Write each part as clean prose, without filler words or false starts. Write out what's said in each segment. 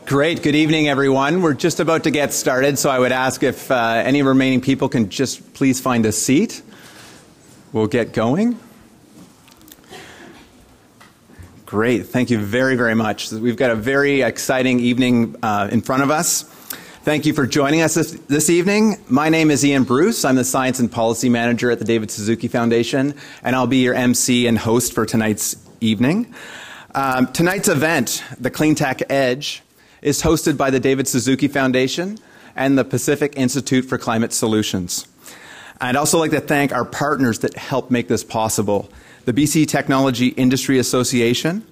Great. Good evening, everyone. We're just about to get started, so I would ask if any remaining people can just please find a seat. We'll get going. Great. Thank you very, very much. We've got a very exciting evening in front of us. Thank you for joining us this evening. My name is Ian Bruce. I'm the Science and Policy Manager at the David Suzuki Foundation, and I'll be your MC and host for tonight's evening. Tonight's event, the Cleantech Edge, is hosted by the David Suzuki Foundation and the Pacific Institute for Climate Solutions. I'd also like to thank our partners that help make this possible: the BC Technology Industry Association,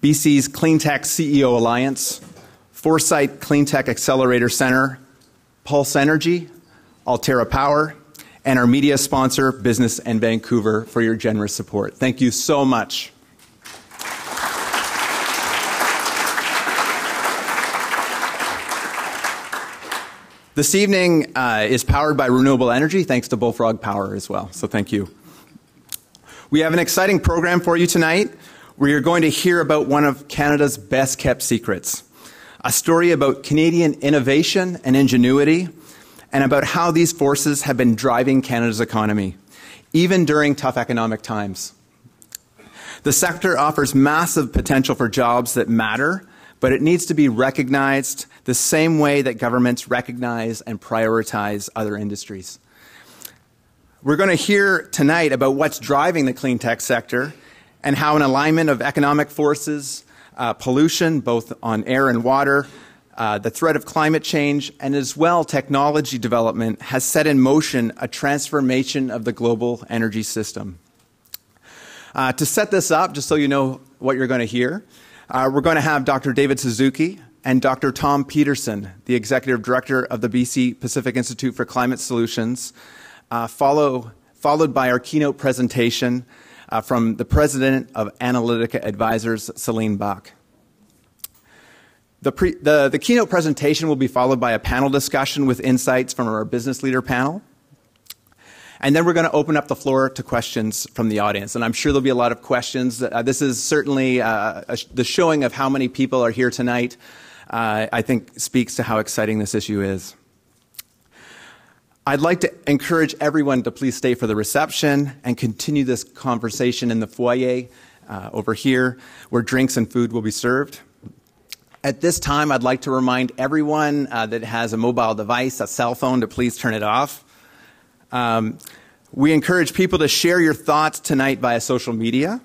BC's Cleantech CEO Alliance, Foresight Cleantech Accelerator Center, Pulse Energy, Alterra Power, and our media sponsor, Business and Vancouver, for your generous support. Thank you so much. This evening is powered by renewable energy, thanks to Bullfrog Power as well, so thank you. We have an exciting program for you tonight, where you're going to hear about one of Canada's best-kept secrets, a story about Canadian innovation and ingenuity, and about how these forces have been driving Canada's economy, even during tough economic times. The sector offers massive potential for jobs that matter, but it needs to be recognized the same way that governments recognize and prioritize other industries. We're going to hear tonight about what's driving the clean tech sector and how an alignment of economic forces, pollution, both on air and water, the threat of climate change, and as well technology development has set in motion a transformation of the global energy system. To set this up, just so you know what you're going to hear, we're going to have Dr. David Suzuki and Dr. Tom Pedersen, the Executive Director of the BC Pacific Institute for Climate Solutions, followed by our keynote presentation from the President of Analytica Advisors, Céline Bak. The keynote presentation will be followed by a panel discussion with insights from our business leader panel. And then we're going to open up the floor to questions from the audience. And I'm sure there'll be a lot of questions. This is certainly the showing of how many people are here tonight, I think speaks to how exciting this issue is. I'd like to encourage everyone to please stay for the reception and continue this conversation in the foyer over here, where drinks and food will be served. At this time, I'd like to remind everyone that has a mobile device, a cell phone, to please turn it off. We encourage people to share your thoughts tonight via social media.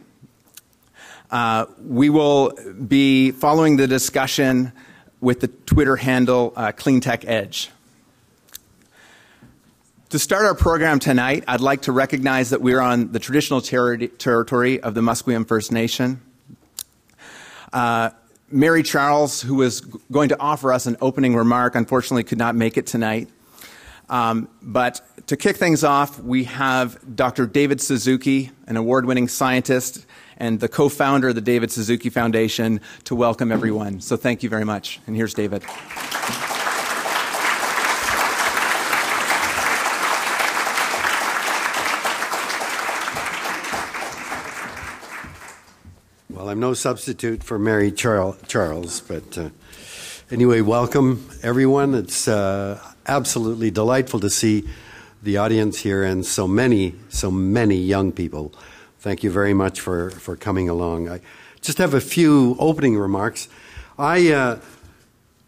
We will be following the discussion with the Twitter handle Cleantech Edge. To start our program tonight, I'd like to recognize that we're on the traditional territory of the Musqueam First Nation. Mary Charles, who was going to offer us an opening remark, unfortunately could not make it tonight. But to kick things off, we have Dr. David Suzuki, an award-winning scientist and the co-founder of the David Suzuki Foundation, to welcome everyone. So thank you very much. And here's David. Well, I'm no substitute for Mary Charles, but anyway, welcome everyone. It's absolutely delightful to see the audience here and so many young people. Thank you very much for coming along. I just have a few opening remarks. I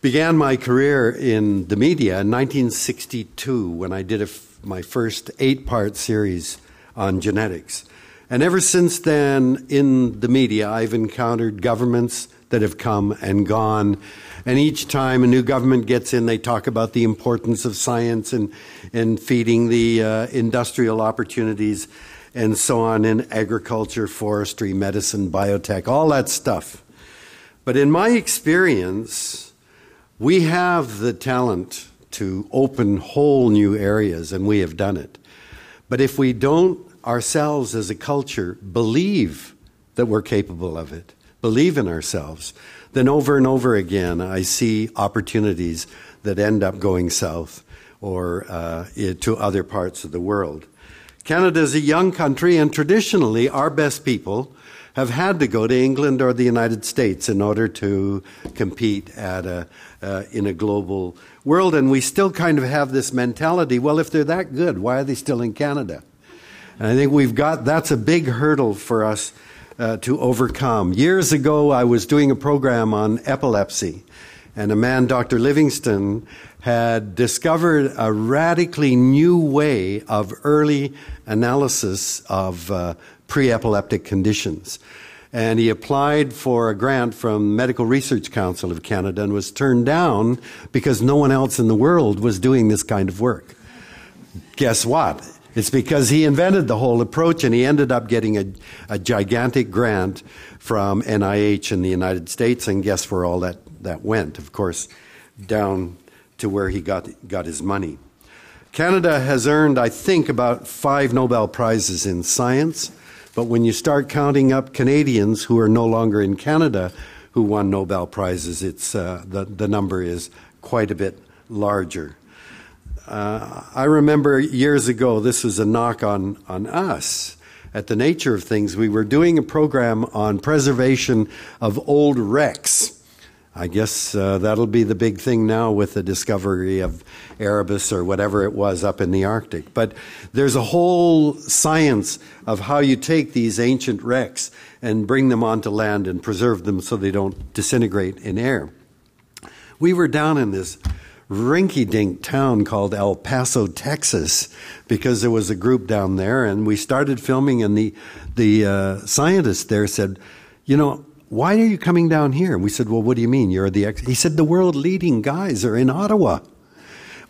began my career in the media in 1962 when I did my first 8-part series on genetics. And ever since then, in the media, I've encountered governments that have come and gone. And each time a new government gets in, they talk about the importance of science and feeding the industrial opportunities and so on in agriculture, forestry, medicine, biotech, all that stuff. But in my experience, we have the talent to open whole new areas, and we have done it. But if we don't ourselves as a culture believe that we're capable of it, believe in ourselves, then over and over again I see opportunities that end up going south or to other parts of the world. Canada is a young country, and traditionally our best people have had to go to England or the United States in order to compete in a global world. And we still kind of have this mentality, well, if they're that good, why are they still in Canada? And I think that's a big hurdle for us to overcome. Years ago, I was doing a program on epilepsy, and a man, Dr. Livingston, had discovered a radically new way of early analysis of pre-epileptic conditions. And he applied for a grant from Medical Research Council of Canada and was turned down because no one else in the world was doing this kind of work. Guess what? It's because he invented the whole approach, and he ended up getting a gigantic grant from NIH in the United States, and guess where all that went? Of course, down to where he got his money. Canada has earned, I think, about 5 Nobel Prizes in science, but when you start counting up Canadians who are no longer in Canada who won Nobel Prizes, it's the number is quite a bit larger. I remember years ago, this was a knock on us at the nature of things. We were doing a program on preservation of old wrecks. I guess that'll be the big thing now with the discovery of Erebus or whatever it was up in the Arctic. But there's a whole science of how you take these ancient wrecks and bring them onto land and preserve them so they don't disintegrate in air. We were down in this rinky-dink town called El Paso, Texas, because there was a group down there, and we started filming, and the scientist there said, you know, why are you coming down here? And we said, well, what do you mean? You're the He said, the world leading guys are in Ottawa.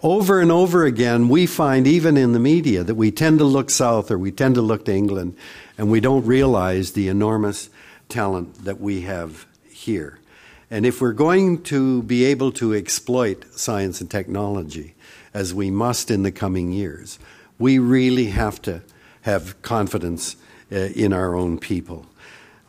Over and over again, we find, even in the media, that we tend to look south or we tend to look to England, and we don't realize the enormous talent that we have here. And if we're going to be able to exploit science and technology, as we must in the coming years, we really have to have confidence in our own people.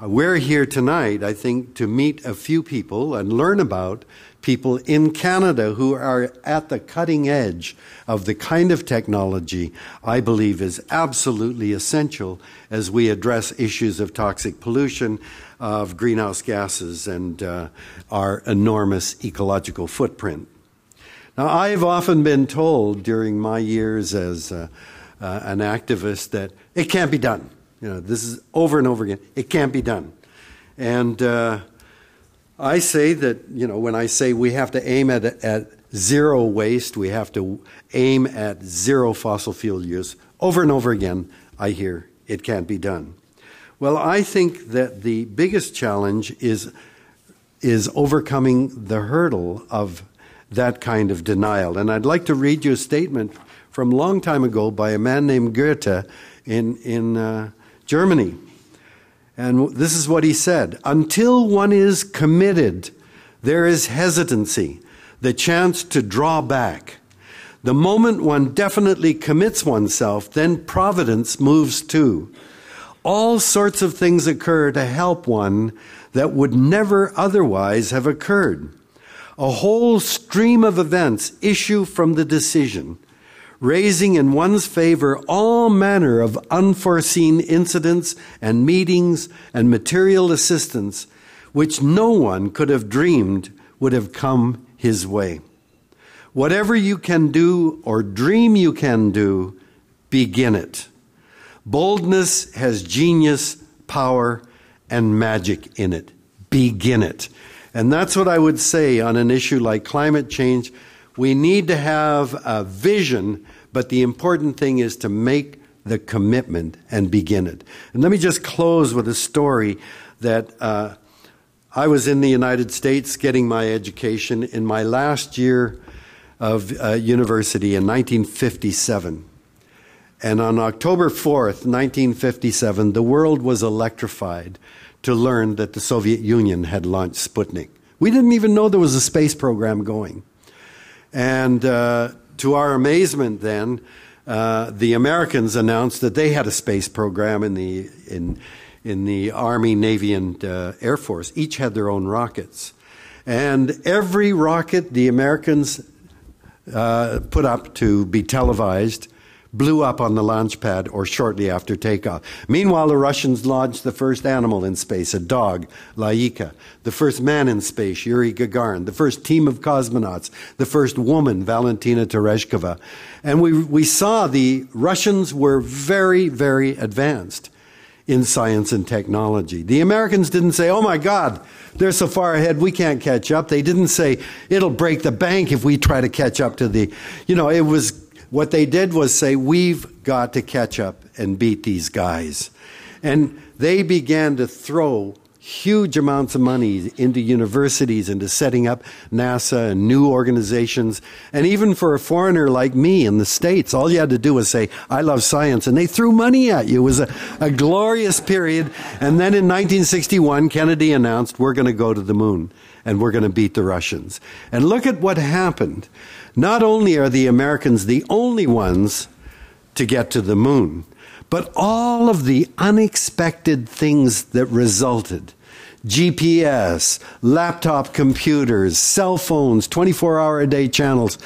We're here tonight, I think, to meet a few people and learn about people in Canada who are at the cutting edge of the kind of technology I believe is absolutely essential as we address issues of toxic pollution, of greenhouse gases, and our enormous ecological footprint. Now, I've often been told during my years as an activist that it can't be done. You know, this is over and over again. It can't be done. And I say that, you know, when I say we have to aim at zero waste, we have to aim at zero fossil fuel use, over and over again, I hear it can't be done. Well, I think that the biggest challenge is overcoming the hurdle of that kind of denial. And I'd like to read you a statement from a long time ago by a man named Goethe in Germany. And this is what he said: until one is committed, there is hesitancy, the chance to draw back. The moment one definitely commits oneself, then providence moves too. All sorts of things occur to help one that would never otherwise have occurred. A whole stream of events issue from the decision, raising in one's favor all manner of unforeseen incidents and meetings and material assistance, which no one could have dreamed would have come his way. Whatever you can do or dream you can do, begin it. Boldness has genius, power, and magic in it. Begin it. And that's what I would say on an issue like climate change. We need to have a vision, but the important thing is to make the commitment and begin it. And let me just close with a story that I was in the United States getting my education in my last year of university in 1957. And on October 4th, 1957, the world was electrified to learn that the Soviet Union had launched Sputnik. We didn't even know there was a space program going. And to our amazement then, the Americans announced that they had a space program in the Army, Navy, and Air Force. Each had their own rockets. And every rocket the Americans put up to be televised blew up on the launch pad or shortly after takeoff. Meanwhile, the Russians launched the first animal in space, a dog, Laika, the first man in space, Yuri Gagarin, the first team of cosmonauts, the first woman, Valentina Tereshkova. And we saw the Russians were very, very advanced in science and technology. The Americans didn't say, oh my God, they're so far ahead we can't catch up. They didn't say, it'll break the bank if we try to catch up to the, it was, what they did was say, we've got to catch up and beat these guys. And they began to throw huge amounts of money into universities, into setting up NASA and new organizations. And even for a foreigner like me in the States, all you had to do was say, I love science, and they threw money at you. It was a glorious period. And then in 1961, Kennedy announced, we're going to go to the moon, and we're going to beat the Russians. And look at what happened. Not only are the Americans the only ones to get to the moon, but all of the unexpected things that resulted, GPS, laptop computers, cell phones, 24-hour-a-day channels,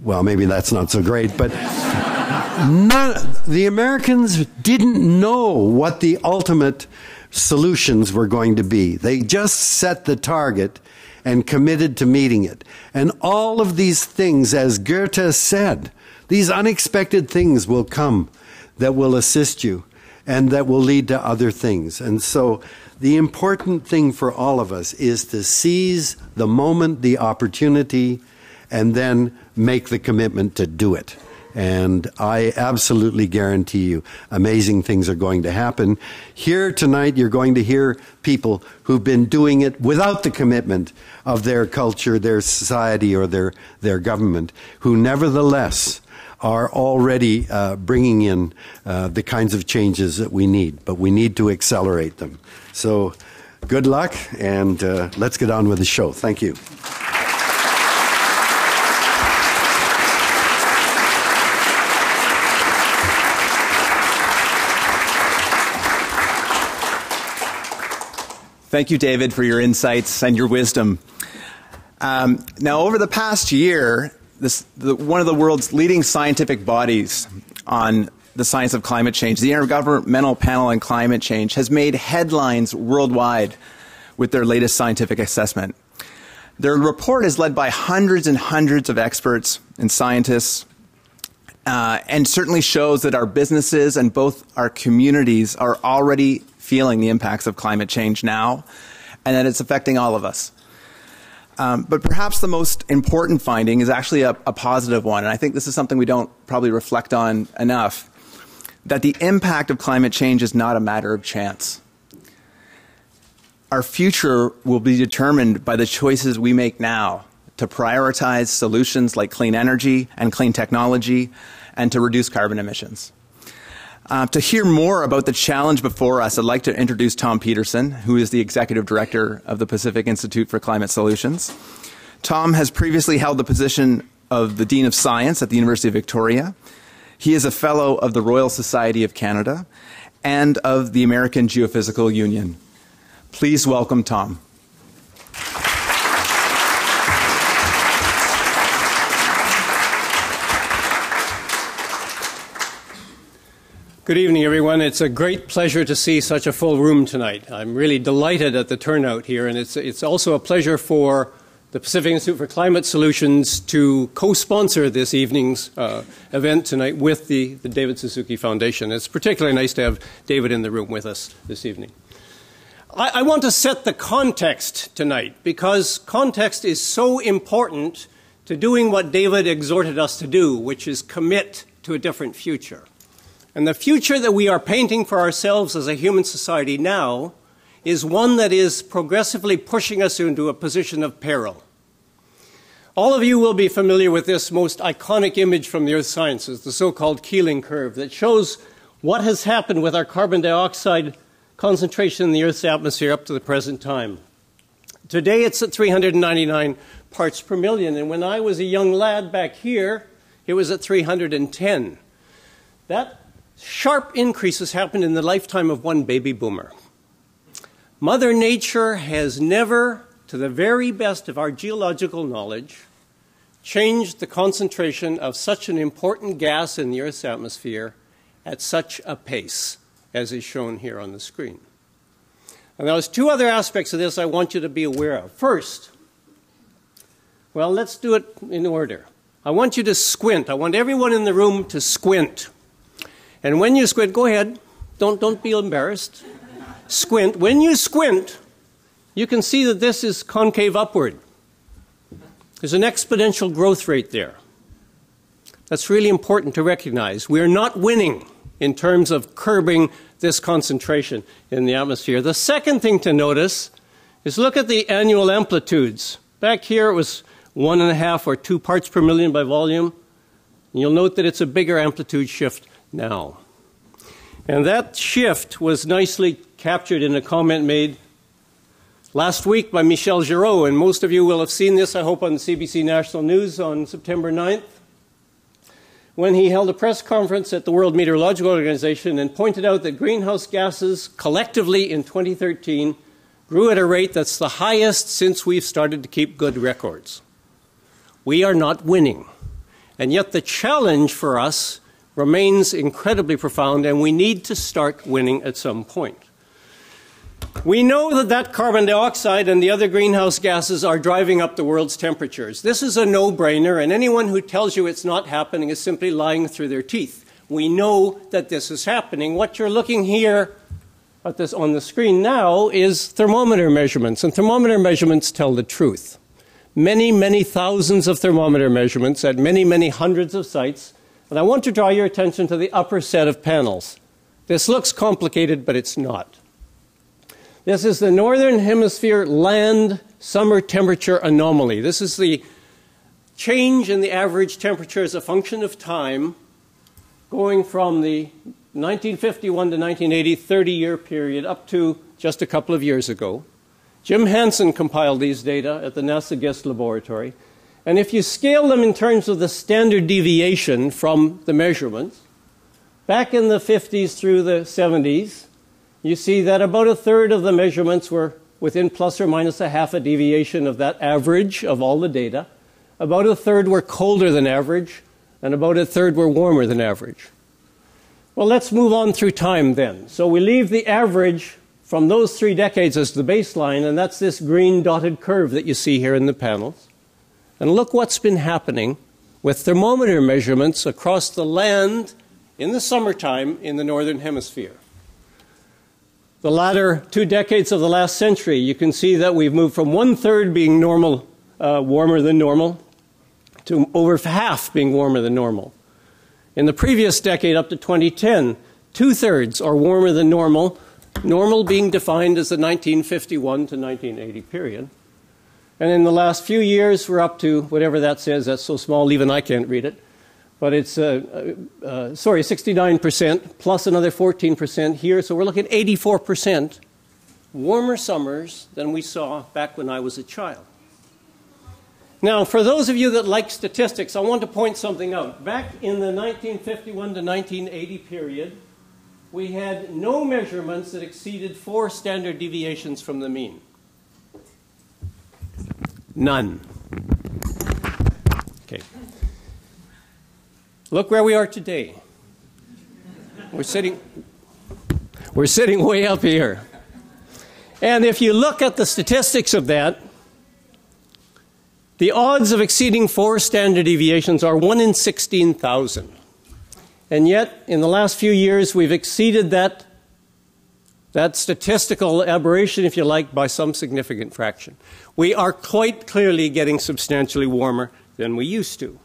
well, maybe that's not so great, but the Americans didn't know what the ultimate solutions were going to be. They just set the target and committed to meeting it. And all of these things, as Goethe said, these unexpected things will come that will assist you and that will lead to other things. And so the important thing for all of us is to seize the moment, the opportunity, and then make the commitment to do it. And I absolutely guarantee you amazing things are going to happen. Here tonight, you're going to hear people who've been doing it without the commitment of their culture, their society, or their government, who nevertheless are already bringing in the kinds of changes that we need, but we need to accelerate them. So good luck, and let's get on with the show. Thank you. Thank you, David, for your insights and your wisdom. Now, over the past year, one of the world's leading scientific bodies on the science of climate change, the Intergovernmental Panel on Climate Change, has made headlines worldwide with their latest scientific assessment. Their report is led by hundreds and hundreds of experts and scientists, and certainly shows that our businesses and both our communities are already feeling the impacts of climate change now, and that it's affecting all of us. But perhaps the most important finding is actually a positive one, and I think this is something we don't probably reflect on enough, that the impact of climate change is not a matter of chance. Our future will be determined by the choices we make now to prioritize solutions like clean energy and clean technology and to reduce carbon emissions. To hear more about the challenge before us, I'd like to introduce Tom Pedersen, who is the Executive Director of the Pacific Institute for Climate Solutions. Tom has previously held the position of the Dean of Science at the University of Victoria. He is a Fellow of the Royal Society of Canada and of the American Geophysical Union. Please welcome Tom. Good evening, everyone. It's a great pleasure to see such a full room tonight. I'm really delighted at the turnout here, and it's also a pleasure for the Pacific Institute for Climate Solutions to co-sponsor this evening's event tonight with the David Suzuki Foundation. It's particularly nice to have David in the room with us this evening. I want to set the context tonight, because context is so important to doing what David exhorted us to do, which is commit to a different future. And the future that we are painting for ourselves as a human society now is one that is progressively pushing us into a position of peril. All of you will be familiar with this most iconic image from the earth sciences, the so-called Keeling curve, that shows what has happened with our carbon dioxide concentration in the Earth's atmosphere up to the present time. Today it's at 399 parts per million, and when I was a young lad back here, it was at 310. That sharp increases happened in the lifetime of one baby boomer. Mother Nature has never, to the very best of our geological knowledge, changed the concentration of such an important gas in the Earth's atmosphere at such a pace, as is shown here on the screen. And there's two other aspects of this I want you to be aware of. First, well, let's do it in order. I want you to squint. I want everyone in the room to squint. And when you squint, go ahead. Don't be embarrassed. Squint. When you squint, you can see that this is concave upward. There's an exponential growth rate there. That's really important to recognize. We're not winning in terms of curbing this concentration in the atmosphere. The second thing to notice is look at the annual amplitudes. Back here it was 1.5 or 2 parts per million by volume. And you'll note that it's a bigger amplitude shift now. And that shift was nicely captured in a comment made last week by Michel Giraud, and most of you will have seen this, I hope, on the CBC National News on September 9th, when he held a press conference at the World Meteorological Organization and pointed out that greenhouse gases collectively in 2013 grew at a rate that's the highest since we've started to keep good records. We are not winning. And yet the challenge for us remains incredibly profound, and we need to start winning at some point. We know that carbon dioxide and the other greenhouse gases are driving up the world's temperatures. This is a no-brainer, and anyone who tells you it's not happening is simply lying through their teeth. We know that this is happening. What you're looking here at this on the screen now is thermometer measurements, and thermometer measurements tell the truth. Many, many thousands of thermometer measurements at many, many hundreds of sites, and I want to draw your attention to the upper set of panels. This looks complicated, but it's not. This is the Northern Hemisphere land summer temperature anomaly. This is the change in the average temperature as a function of time going from the 1951 to 1980 30-year period up to just a couple of years ago. Jim Hansen compiled these data at the NASA GEST laboratory. And if you scale them in terms of the standard deviation from the measurements, back in the 50s through the 70s, you see that about a third of the measurements were within plus or minus a half a deviation of that average of all the data. About a third were colder than average, and about a third were warmer than average. Well, let's move on through time then. So we leave the average from those 3 decades as the baseline, and that's this green dotted curve that you see here in the panels. And look what's been happening with thermometer measurements across the land in the summertime in the Northern Hemisphere. The latter 2 decades of the last century, you can see that we've moved from 1/3 being normal, warmer than normal, to over half being warmer than normal. In the previous decade, up to 2010, 2/3 are warmer than normal, normal being defined as the 1951 to 1980 period. And in the last few years, we're up to whatever that says. That's so small, even I can't read it. But it's, 69% plus another 14% here. So we're looking at 84% warmer summers than we saw back when I was a child. Now, for those of you that like statistics, I want to point something out. Back in the 1951 to 1980 period, we had no measurements that exceeded 4 standard deviations from the mean. None. Okay. Look where we are today. We're sitting way up here. And if you look at the statistics of that, the odds of exceeding 4 standard deviations are 1 in 16,000. And yet, in the last few years, we've exceeded that statistical aberration, if you like, by some significant fraction. We are quite clearly getting substantially warmer than we used to.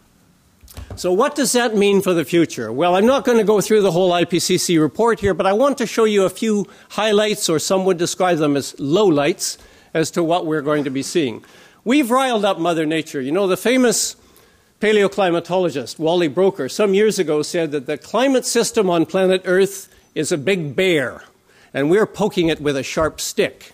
So what does that mean for the future? Well, I'm not going to go through the whole IPCC report here, but I want to show you a few highlights, or some would describe them as lowlights, as to what we're going to be seeing. We've riled up Mother Nature. You know, the famous paleoclimatologist, Wally Broker, some years ago said that the climate system on planet Earth is a big bear, and we're poking it with a sharp stick.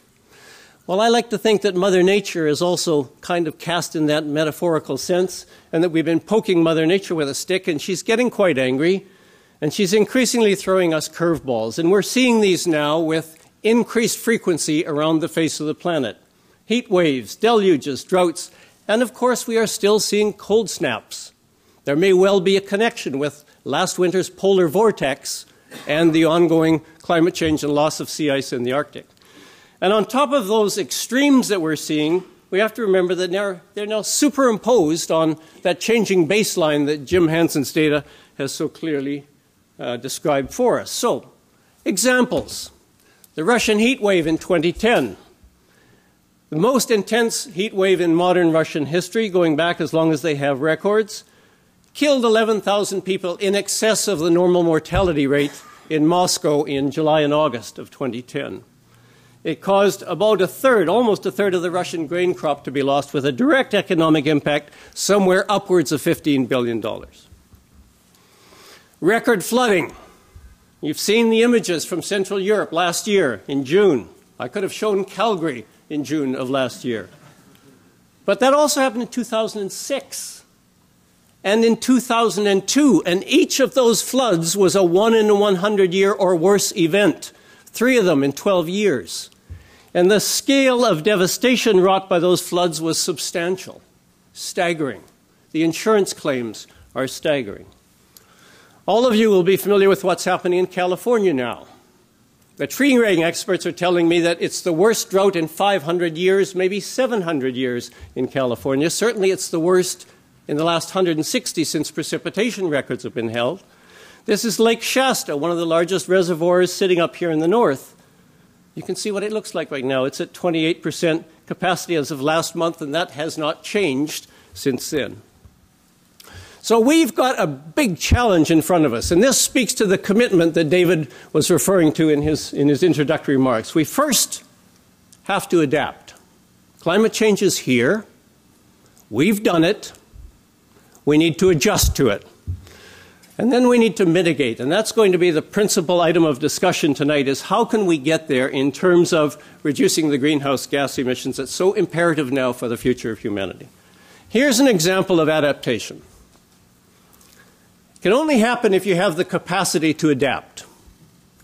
Well, I like to think that Mother Nature is also kind of cast in that metaphorical sense, and that we've been poking Mother Nature with a stick, and she's getting quite angry, and she's increasingly throwing us curveballs. And we're seeing these now with increased frequency around the face of the planet. Heat waves, deluges, droughts, And of course, we are still seeing cold snaps. There may well be a connection with last winter's polar vortex and the ongoing climate change and loss of sea ice in the Arctic. And on top of those extremes that we're seeing, we have to remember that they're now superimposed on that changing baseline that Jim Hansen's data has so clearly described for us. So, examples. The Russian heat wave in 2010. The most intense heat wave in modern Russian history, going back as long as they have records, killed 11,000 people, in excess of the normal mortality rate in Moscow in July and August of 2010. It caused about a third, almost a third of the Russian grain crop to be lost, with a direct economic impact somewhere upwards of $15 billion. Record flooding. You've seen the images from Central Europe last year in June. I could have shown Calgary in June of last year. But that also happened in 2006 and in 2002, and each of those floods was a 1 in a 100 year or worse event, 3 of them in 12 years. And the scale of devastation wrought by those floods was substantial, staggering. The insurance claims are staggering. All of you will be familiar with what's happening in California now. The tree ring experts are telling me that it's the worst drought in 500 years, maybe 700 years in California. Certainly it's the worst in the last 160 since precipitation records have been held. This is Lake Shasta, one of the largest reservoirs sitting up here in the north. You can see what it looks like right now. It's at 28% capacity as of last month, and that has not changed since then. So we've got a big challenge in front of us, and this speaks to the commitment that David was referring to in his introductory remarks. We first have to adapt. Climate change is here. We've done it. We need to adjust to it. And then we need to mitigate, and that's going to be the principal item of discussion tonight, is how can we get there in terms of reducing the greenhouse gas emissions that's so imperative now for the future of humanity. Here's an example of adaptation. It can only happen if you have the capacity to adapt.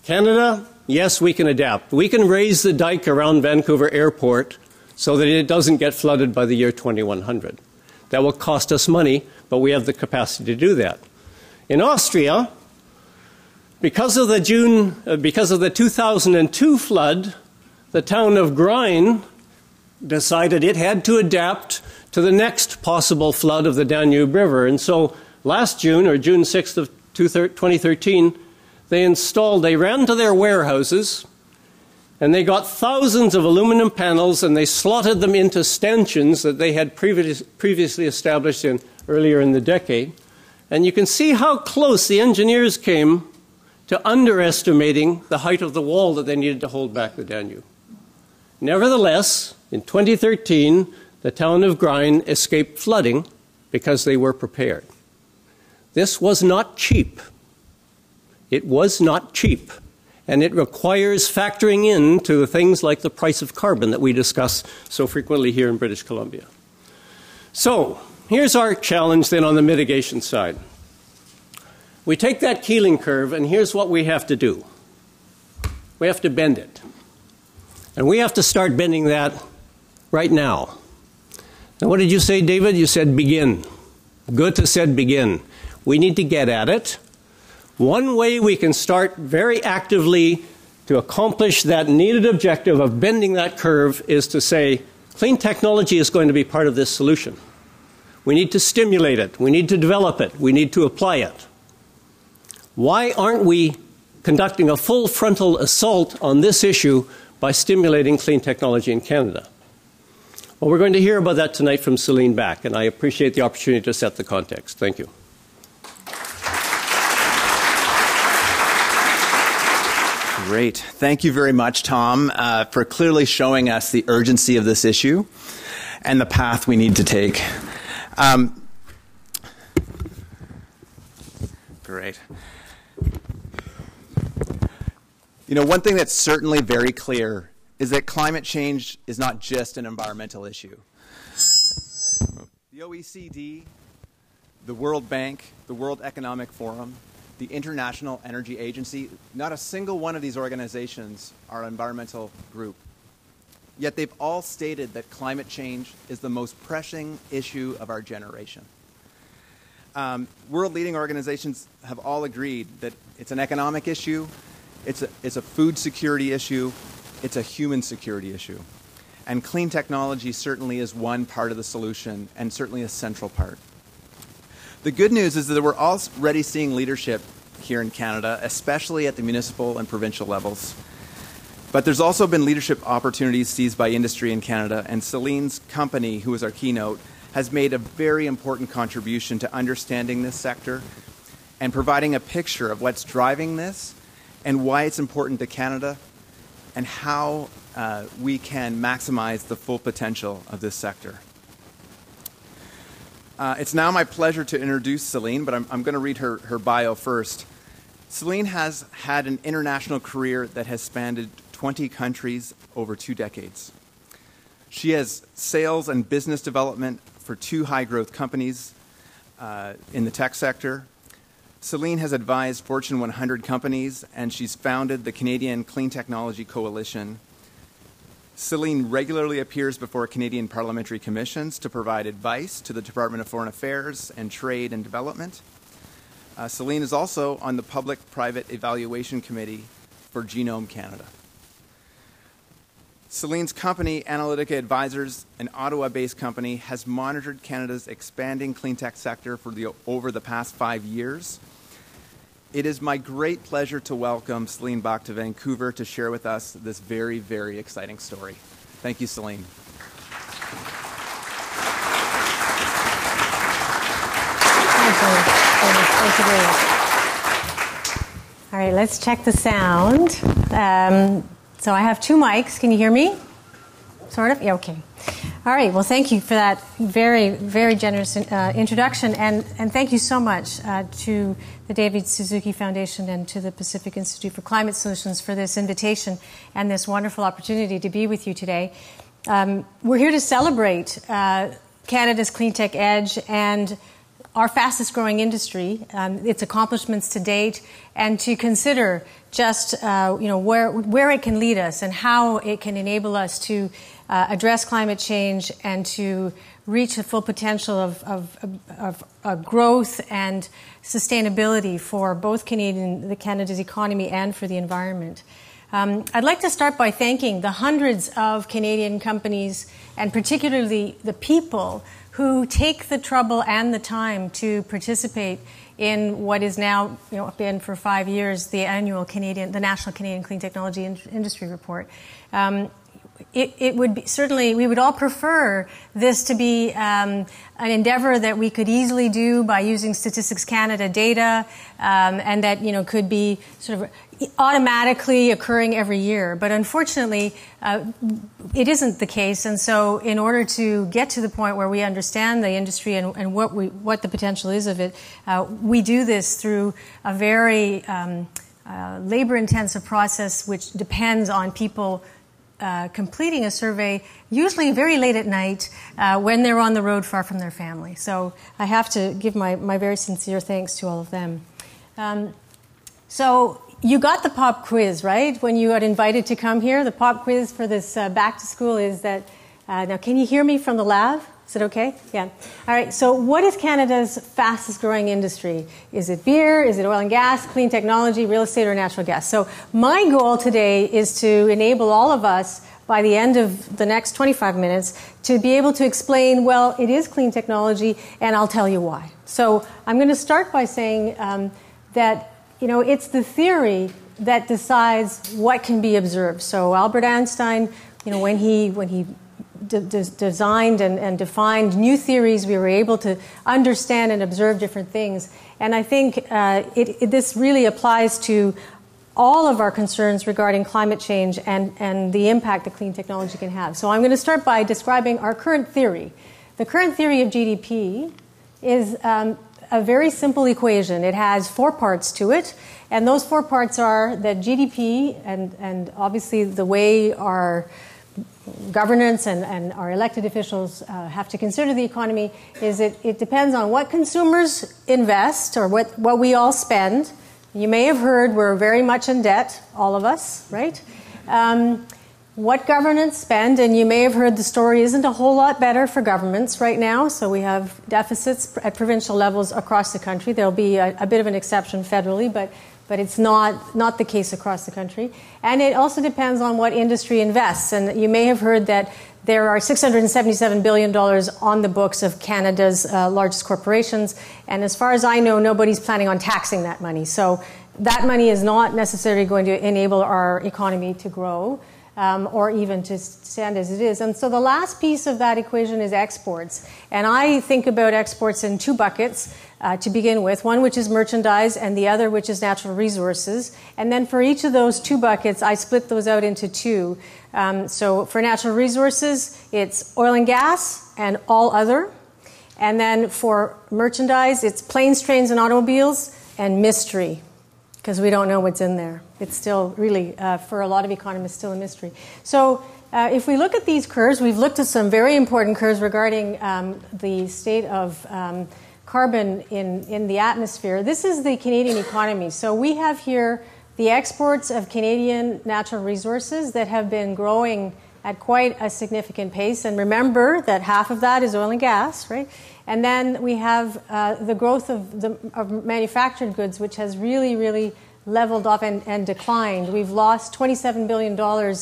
Canada, yes, we can adapt. We can raise the dike around Vancouver Airport so that it doesn't get flooded by the year 2100. That will cost us money, but we have the capacity to do that. In Austria, because of the 2002 flood, the town of Rhone decided it had to adapt to the next possible flood of the Danube River. And so last June, or June 6th of 2013, they ran to their warehouses and they got thousands of aluminum panels and they slotted them into stanchions that they had previously established earlier in the decade. And you can see how close the engineers came to underestimating the height of the wall that they needed to hold back the Danube. Nevertheless, in 2013, the town of Rhone escaped flooding because they were prepared. This was not cheap. It was not cheap. And it requires factoring into things like the price of carbon that we discuss so frequently here in British Columbia. So, here's our challenge then on the mitigation side. We take that Keeling curve, and here's what we have to do. We have to bend it. And we have to start bending that right now. Now, what did you say, David? You said begin. Goethe said begin. We need to get at it. One way we can start very actively to accomplish that needed objective of bending that curve is to say, clean technology is going to be part of this solution. We need to stimulate it. We need to develop it. We need to apply it. Why aren't we conducting a full frontal assault on this issue by stimulating clean technology in Canada? Well, we're going to hear about that tonight from Céline Bak, and I appreciate the opportunity to set the context. Thank you. Great. Thank you very much, Tom, for clearly showing us the urgency of this issue and the path we need to take. Great. You know, one thing that's certainly very clear is that climate change is not just an environmental issue. The OECD, the World Bank, the World Economic Forum, the International Energy Agency, not a single one of these organizations are an environmental group. yet they've all stated that climate change is the most pressing issue of our generation. World-leading organizations have all agreed that it's an economic issue, it's a food security issue, it's a human security issue. And clean technology certainly is one part of the solution, and certainly a central part. The good news is that we're already seeing leadership here in Canada, especially at the municipal and provincial levels. But there's also been leadership opportunities seized by industry in Canada, and Céline's company, who is our keynote, has made a very important contribution to understanding this sector and providing a picture of what's driving this and why it's important to Canada and how we can maximize the full potential of this sector. It's now my pleasure to introduce Céline, but I'm going to read her bio first. Céline has had an international career that has spanned 20 countries over 2 decades. She has sales and business development for 2 high-growth companies in the tech sector. Céline has advised Fortune 100 companies, and she's founded the Canadian Clean Technology Coalition. Céline regularly appears before Canadian parliamentary commissions to provide advice to the Department of Foreign Affairs and Trade and Development. Céline is also on the Public-Private Evaluation Committee for Genome Canada. Céline's company, Analytica Advisors, an Ottawa-based company, has monitored Canada's expanding clean tech sector for over the past 5 years. It is my great pleasure to welcome Céline Bak to Vancouver to share with us this very, very exciting story. Thank you, Céline. Thank you very much. All right, let's check the sound. So I have 2 mics. Can you hear me? Sort of? Yeah, okay. All right, well, thank you for that very, very generous introduction, and thank you so much to the David Suzuki Foundation and to the Pacific Institute for Climate Solutions for this invitation and this wonderful opportunity to be with you today. We're here to celebrate Canada's clean tech edge and our fastest growing industry, its accomplishments to date, and to consider just where it can lead us and how it can enable us to address climate change and to reach the full potential of growth and sustainability for both Canada's economy and for the environment. I'd like to start by thanking the hundreds of Canadian companies and particularly the people who take the trouble and the time to participate in what is now been for 5 years the National Canadian Clean Technology Industry Report. It would be, certainly, we would all prefer this to be an endeavor that we could easily do by using Statistics Canada data, and that could be sort of automatically occurring every year. But unfortunately, it isn't the case. And so, in order to get to the point where we understand the industry and what the potential is of it, we do this through a very labor-intensive process, which depends on people completing a survey, usually very late at night, when they're on the road far from their family. So I have to give my very sincere thanks to all of them. So you got the pop quiz, right? When you got invited to come here, the pop quiz for this back to school is that, now can you hear me from the lab? Is it okay? Yeah. All right. So what is Canada's fastest growing industry? Is it beer? Is it oil and gas, clean technology, real estate, or natural gas? So my goal today is to enable all of us by the end of the next 25 minutes to be able to explain, well, it is clean technology, and I'll tell you why. So I'm going to start by saying that, it's the theory that decides what can be observed. So Albert Einstein, when he designed and defined new theories, we were able to understand and observe different things. And I think this really applies to all of our concerns regarding climate change and the impact that clean technology can have. So I'm going to start by describing our current theory. The current theory of GDP is a very simple equation. It has 4 parts to it, and those 4 parts are that GDP and obviously the way our governance and our elected officials have to consider the economy is it depends on what consumers invest or what we all spend. You may have heard we're very much in debt, all of us, right? what governments spend, and you may have heard the story isn't a whole lot better for governments right now. So we have deficits at provincial levels across the country. There'll be a bit of an exception federally, but it's not the case across the country. And it also depends on what industry invests. And you may have heard that there are $677 billion on the books of Canada's largest corporations. And as far as I know, nobody's planning on taxing that money. So that money is not necessarily going to enable our economy to grow. Or even to stand as it is. And so the last piece of that equation is exports. And I think about exports in two buckets to begin with, one which is merchandise and the other which is natural resources. And then for each of those two buckets, I split those out into two. So for natural resources, it's oil and gas and all other. And then for merchandise, it's planes, trains, and automobiles and mystery, because we don't know what's in there. It's still really, for a lot of economists, still a mystery. So if we look at these curves, we've looked at some very important curves regarding the state of carbon in the atmosphere. This is the Canadian economy. So we have here the exports of Canadian natural resources that have been growing at quite a significant pace. And remember that half of that is oil and gas, right? And then we have the growth of manufactured goods, which has really, really leveled off and declined. We've lost $27 billion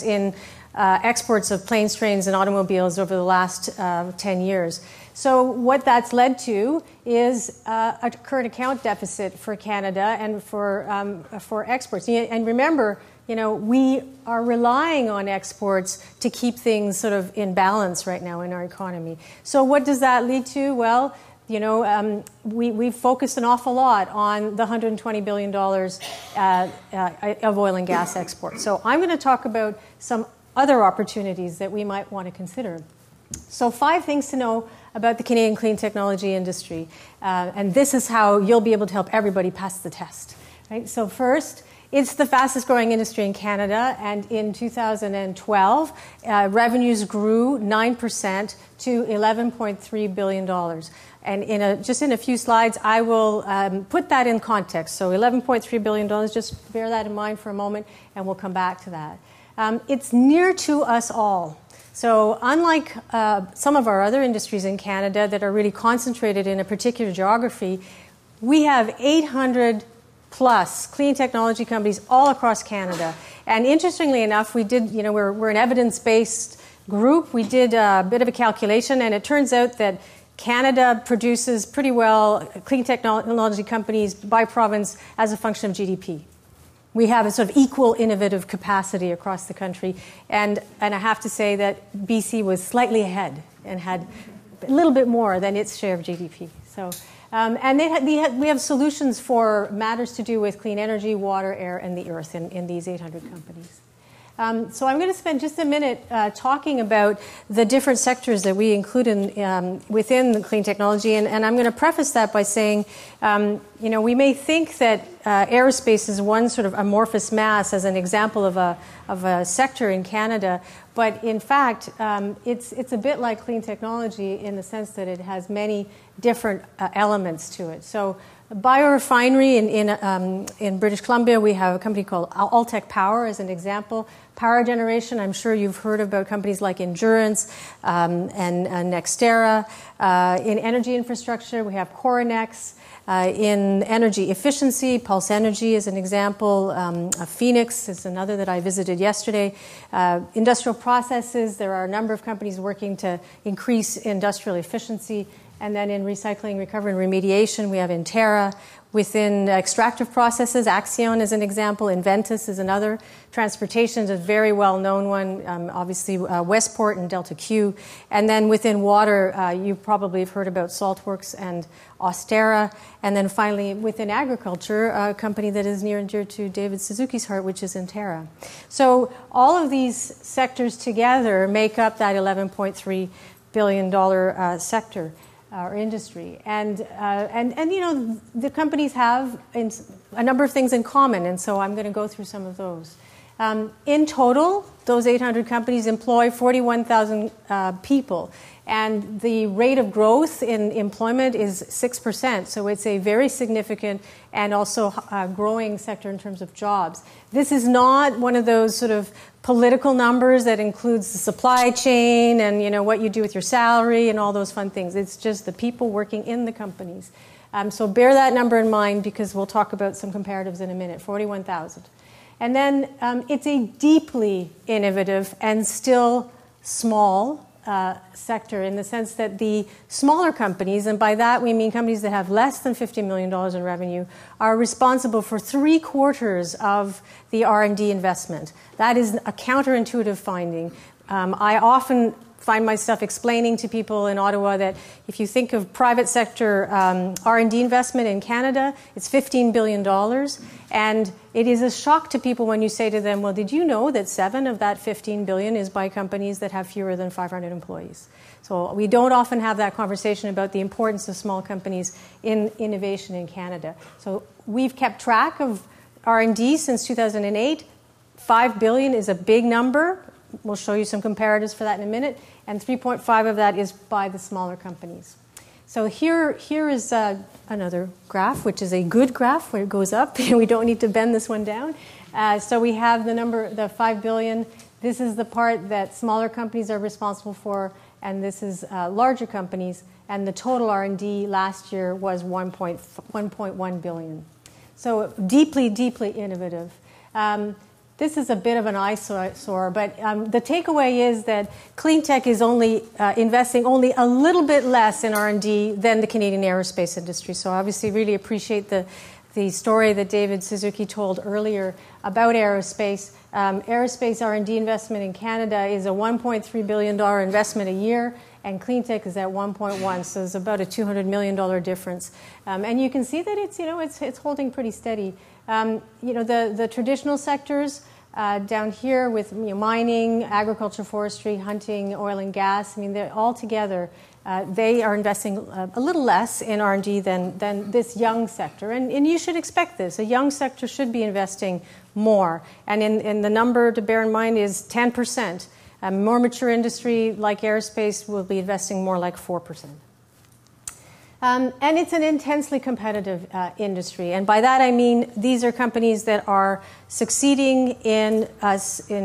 in exports of planes, trains, and automobiles over the last 10 years. So what that's led to is a current account deficit for Canada and for exports. And remember, we are relying on exports to keep things sort of in balance right now in our economy. So what does that lead to? Well, we've focused an awful lot on the $120 billion of oil and gas exports. So I'm going to talk about some other opportunities that we might want to consider. So 5 things to know about the Canadian clean technology industry. And this is how you'll be able to help everybody pass the test. Right? So first, it's the fastest growing industry in Canada, and in 2012, revenues grew 9% to $11.3 billion. And just in a few slides, I will put that in context. So $11.3 billion, just bear that in mind for a moment, and we'll come back to that. It's near to us all. So unlike some of our other industries in Canada that are really concentrated in a particular geography, we have 800 plus clean technology companies all across Canada. And interestingly enough, we did, we're an evidence-based group. We did a bit of a calculation, and it turns out that Canada produces pretty well clean technology companies by province as a function of GDP. We have a sort of equal innovative capacity across the country. And I have to say that BC was slightly ahead and had a little bit more than its share of GDP. So, and we have solutions for matters to do with clean energy, water, air, and the earth in these 800 companies. So I'm going to spend just a minute talking about the different sectors that we include within the clean technology, and I'm going to preface that by saying, we may think that aerospace is one sort of amorphous mass as an example of a sector in Canada, but in fact, it's a bit like clean technology in the sense that it has many different elements to it. So biorefinery in British Columbia, we have a company called Alterra Power as an example. Power generation, I'm sure you've heard about companies like Endurance and Nextera. In energy infrastructure, we have Coronex. In energy efficiency, Pulse Energy is an example. Phoenix is another that I visited yesterday. Industrial processes, there are a number of companies working to increase industrial efficiency. And then in recycling, recovery, and remediation, we have Alterra. Within extractive processes, Axion is an example. Inventus is another. Transportation is a very well-known one, obviously Westport and Delta Q. And then within water, you probably have heard about Saltworks and Alterra. And then finally, within agriculture, a company that is near and dear to David Suzuki's heart, which is Alterra. So all of these sectors together make up that $11.3 billion sector. Our industry, and the companies have a number of things in common, and so I'm going to go through some of those. In total, those 800 companies employ 41,000 people, And the rate of growth in employment is 6%. So it's a very significant and also growing sector in terms of jobs. This is not one of those sort of political numbers that includes the supply chain and what you do with your salary and all those fun things. It's just the people working in the companies. So bear that number in mind because we'll talk about some comparatives in a minute, 41,000. And then it's a deeply innovative and still small sector in the sense that the smaller companies, and by that we mean companies that have less than $50 million in revenue, are responsible for 3/4 of the R&D investment. That is a counterintuitive finding. I often find myself explaining to people in Ottawa that if you think of private sector R&D investment in Canada, it's $15 billion. And it is a shock to people when you say to them, well, did you know that 7 of that $15 billion is by companies that have fewer than 500 employees? So we don't often have that conversation about the importance of small companies in innovation in Canada. So we've kept track of R&D since 2008. $5 billion is a big number. We'll show you some comparatives for that in a minute. And 3.5 of that is by the smaller companies. So here is another graph, which is a good graph where it goes up. We don't need to bend this one down. So we have the number, the 5 billion. This is the part that smaller companies are responsible for, and this is larger companies. And the total R&D last year was 1.1 billion. So deeply, deeply innovative. This is a bit of an eyesore, but the takeaway is that Cleantech is only investing only a little bit less in R&D than the Canadian aerospace industry. So obviously really appreciate the story that David Suzuki told earlier about aerospace. Aerospace R&D investment in Canada is a $1.3 billion investment a year, and Cleantech is at 1.1, so there's about a $200 million difference. And you can see that it's holding pretty steady. The traditional sectors down here with mining, agriculture, forestry, hunting, oil and gas, they're all together. They are investing a little less in R&D than this young sector. And you should expect this. A young sector should be investing more. And in the number to bear in mind is 10%. A more mature industry like aerospace will be investing more like 4%. And it's an intensely competitive industry. And by that I mean these are companies that are succeeding in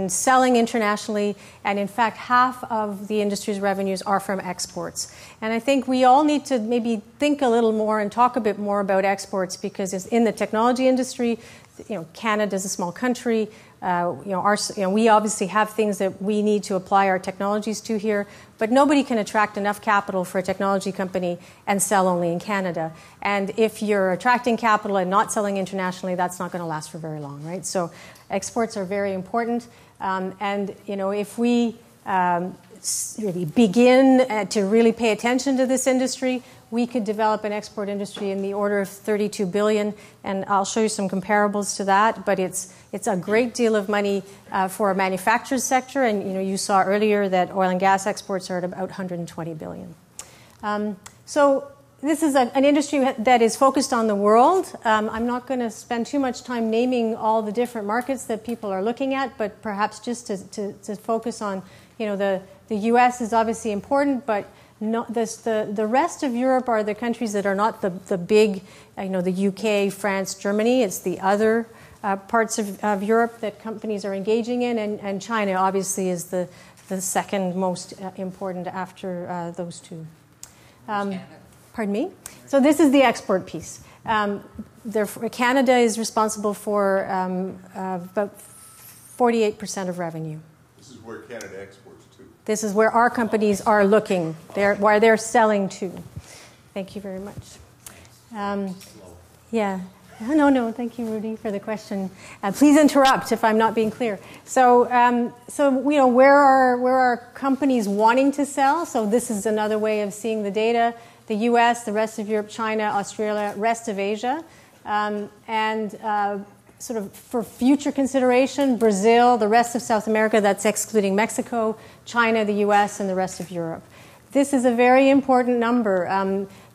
selling internationally. And in fact, half of the industry's revenues are from exports. And I think we all need to maybe think a little more and talk a bit more about exports because it's in the technology industry. Canada's a small country. We obviously have things that we need to apply our technologies to here, but nobody can attract enough capital for a technology company and sell only in Canada. And if you're attracting capital and not selling internationally, that's not going to last for very long, right? So exports are very important. If we really begin to really pay attention to this industry, we could develop an export industry in the order of $32 billion, and I'll show you some comparables to that. But it's a great deal of money for a manufactured sector, and you saw earlier that oil and gas exports are at about $120 billion. So this is an industry that is focused on the world. I'm not going to spend too much time naming all the different markets that people are looking at, but perhaps just to focus on, the U.S. is obviously important, but the rest of Europe are the countries that are not the big, the UK, France, Germany. It's the other parts of Europe that companies are engaging in, and China obviously is the second most important after those two. Pardon me? So this is the export piece. Canada is responsible for about 48% of revenue. This is where Canada exports to. This is where our companies are looking, where they're selling to. Thank you very much. Yeah. No, thank you, Rudy, for the question. Please interrupt if I'm not being clear. So where are companies wanting to sell? So this is another way of seeing the data. The U.S., the rest of Europe, China, Australia, rest of Asia. Sort of for future consideration, Brazil, the rest of South America, that's excluding Mexico, China, the U.S., and the rest of Europe. This is a very important number.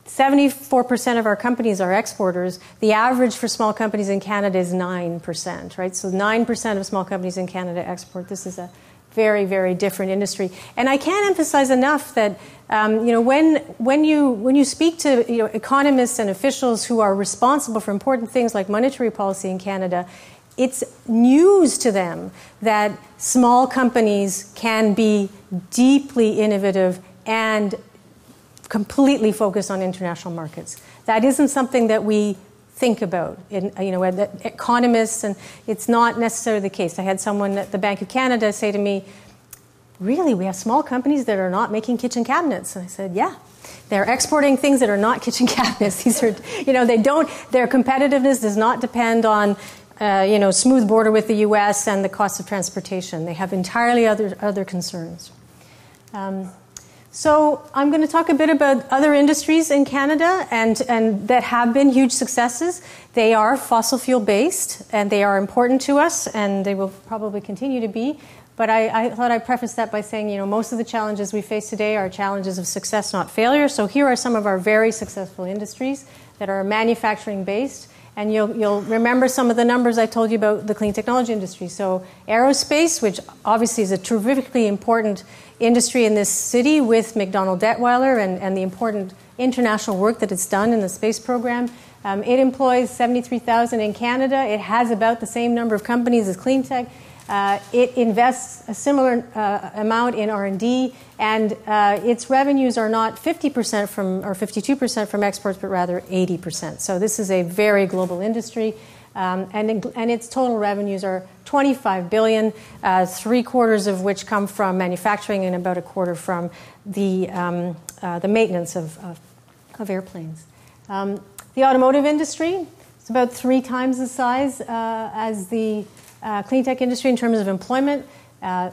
74% of our companies are exporters. The average for small companies in Canada is 9%, right? So 9% of small companies in Canada export. This is a very, very different industry. And I can't emphasize enough that when you speak to economists and officials who are responsible for important things like monetary policy in Canada, it's news to them that small companies can be deeply innovative and completely focused on international markets. That isn't something that we think about, economists, and it's not necessarily the case. I had someone at the Bank of Canada say to me, really, we have small companies that are not making kitchen cabinets? And I said, yeah. They're exporting things that are not kitchen cabinets. These are, their competitiveness does not depend on, smooth border with the U.S. and the cost of transportation. They have entirely other concerns. So I'm going to talk a bit about other industries in Canada and that have been huge successes. They are fossil fuel based and they are important to us and they will probably continue to be. But I thought I'd preface that by saying, most of the challenges we face today are challenges of success, not failure. So here are some of our very successful industries that are manufacturing based. And you'll remember some of the numbers I told you about the clean technology industry. So aerospace, which obviously is a terrifically important industry in this city with McDonnell Detweiler and the important international work that it's done in the space program. It employs 73,000 in Canada. It has about the same number of companies as Cleantech. It invests a similar amount in R&D, and its revenues are not 50% from or 52% from exports, but rather 80%. So this is a very global industry, and its total revenues are $25 billion, 3/4 of which come from manufacturing, and about 1/4 from the maintenance of airplanes. The automotive industry is about 3 times the size as the clean tech industry in terms of employment.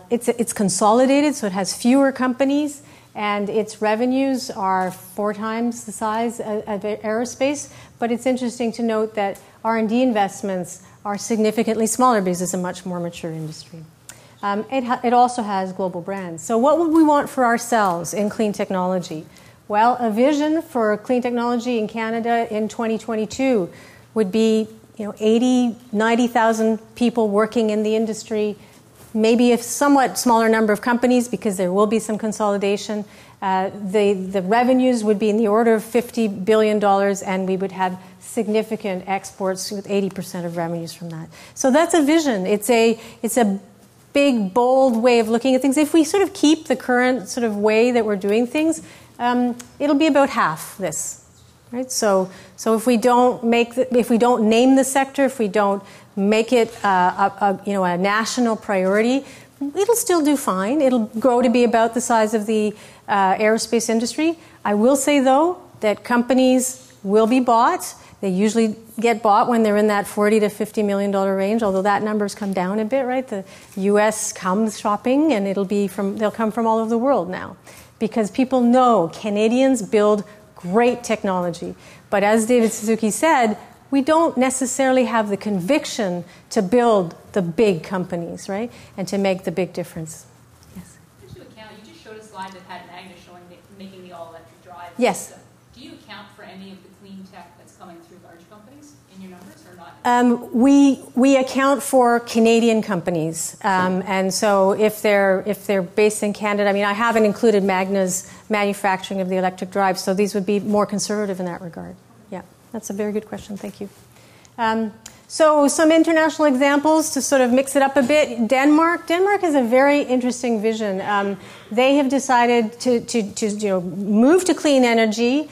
It's consolidated, so it has fewer companies, and its revenues are 4 times the size of aerospace. But it's interesting to note that R&D investments are significantly smaller because it's a much more mature industry. It also has global brands. So what would we want for ourselves in clean technology? Well, a vision for clean technology in Canada in 2022 would be 80, 90,000 people working in the industry, maybe a somewhat smaller number of companies because there will be some consolidation. The revenues would be in the order of $50 billion, and we would have significant exports with 80% of revenues from that. So that's a vision. It's a big, bold way of looking at things. If we sort of keep the current sort of way that we're doing things, it'll be about half this. Right? So if we don't name the sector, if we don't make it a national priority, it'll still do fine. It'll grow to be about the size of the aerospace industry. I will say though that companies will be bought. They usually get bought when they're in that $40 to $50 million range, although that number's come down a bit, right? The U.S. comes shopping, and they'll come from all over the world now, because people know Canadians build great technology. But as David Suzuki said, we don't necessarily have the conviction to build the big companies, right? And to make the big difference. Yes? Just to account, you just showed a slide that had Magna showing making the all-electric drive. Yes. Do you account for any of the clean tech that's coming through large companies in your numbers or not? We account for Canadian companies, and so if they're based in Canada, I haven't included Magna's manufacturing of the electric drive, so these would be more conservative in that regard. Yeah, that's a very good question. Thank you. So some international examples to sort of mix it up a bit. Denmark has a very interesting vision. They have decided to move to clean energy,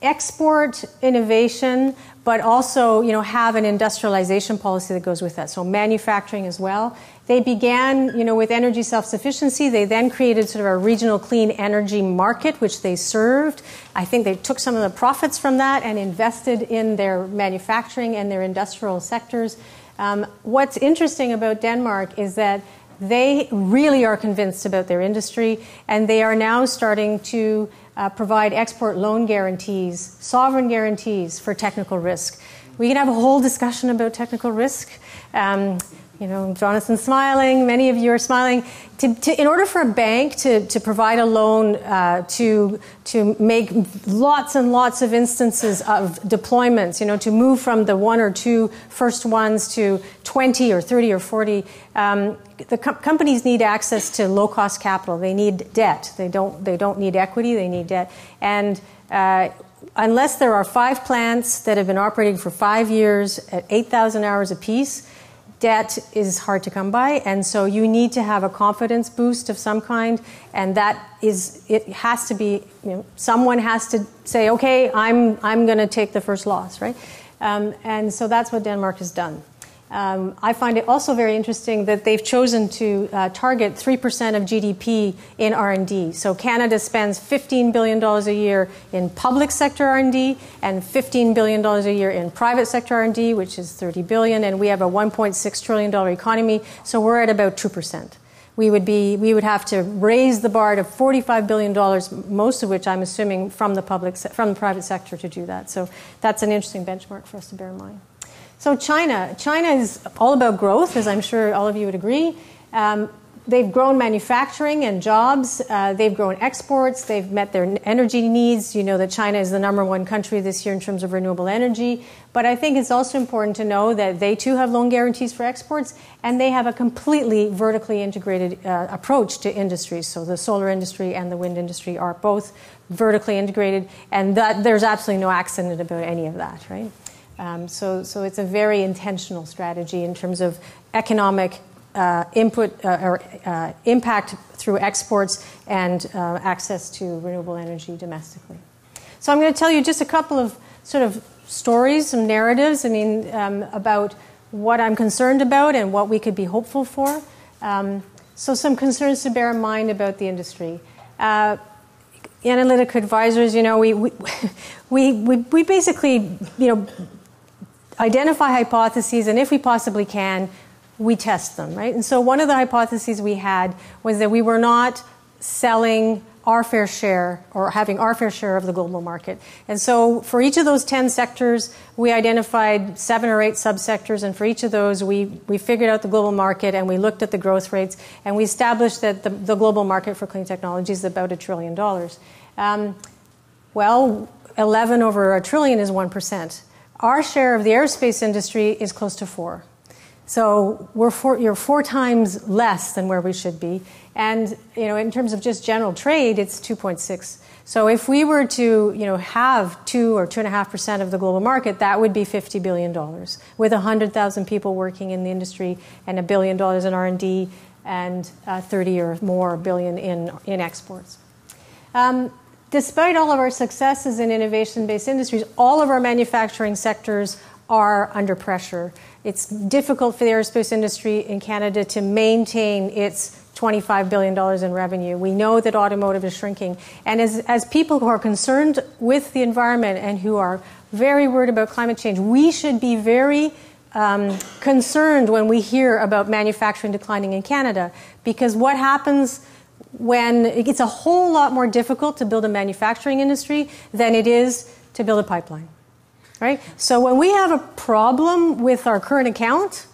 export innovation, but also have an industrialization policy that goes with that. So manufacturing as well. They began with energy self-sufficiency. They then created sort of a regional clean energy market, which they served. I think they took some of the profits from that and invested in their manufacturing and their industrial sectors. What's interesting about Denmark is that they really are convinced about their industry, and they are now starting to provide export loan guarantees, sovereign guarantees for technical risk. We can have a whole discussion about technical risk, You know, Jonathan's smiling. Many of you are smiling. In order for a bank to provide a loan to make lots and lots of instances of deployments, you know, to move from the one or two first ones to 20 or 30 or 40, the companies need access to low-cost capital. They need debt. They don't need equity. They need debt. And unless there are 5 plants that have been operating for 5 years at 8,000 hours apiece, debt is hard to come by, and so you need to have a confidence boost of some kind, and it has to be, you know, someone has to say, okay, I'm going to take the first loss, right? And so that's what Denmark has done. I find it also very interesting that they've chosen to target 3% of GDP in R&D. So Canada spends $15 billion a year in public sector R&D and $15 billion a year in private sector R&D, which is $30 billion, and we have a $1.6 trillion economy, so we're at about 2%. We would have to raise the bar to $45 billion, most of which I'm assuming from the private sector to do that. So that's an interesting benchmark for us to bear in mind. So China is all about growth, as I'm sure all of you would agree. They've grown manufacturing and jobs. They've grown exports. They've met their energy needs. You know that China is the #1 country this year in terms of renewable energy. But I think it's also important to know that they too have loan guarantees for exports, and they have a completely vertically integrated approach to industries. So the solar industry and the wind industry are both vertically integrated, and there's absolutely no accident about any of that, right? So it's a very intentional strategy in terms of economic impact through exports and access to renewable energy domestically. So I'm going to tell you just a couple of sort of stories, some narratives, about what I'm concerned about and what we could be hopeful for. So some concerns to bear in mind about the industry. Analytica advisors, you know, we basically, you know, identify hypotheses, and if we possibly can, we test them, right? And so one of the hypotheses we had was that we were not selling our fair share or having our fair share of the global market. And so for each of those 10 sectors, we identified 7 or 8 subsectors, and for each of those, we figured out the global market, and we looked at the growth rates, and we established that the global market for clean technology is about $1 trillion. Well, 11 over $1 trillion is 1%. Our share of the aerospace industry is close to 4. So you're 4 times less than where we should be. And, you know, in terms of just general trade, it's 2.6. So if we were to, you know, have 2 or 2.5% of the global market, that would be $50 billion with 100,000 people working in the industry and $1 billion in R&D and 30 or more billion in exports. Despite all of our successes in innovation-based industries, all of our manufacturing sectors are under pressure. It's difficult for the aerospace industry in Canada to maintain its $25 billion in revenue. We know that automotive is shrinking. And as people who are concerned with the environment and who are very worried about climate change, we should be very concerned when we hear about manufacturing declining in Canada, because what happens when it's a whole lot more difficult to build a manufacturing industry than it is to build a pipeline, right? So when we have a problem with our current account,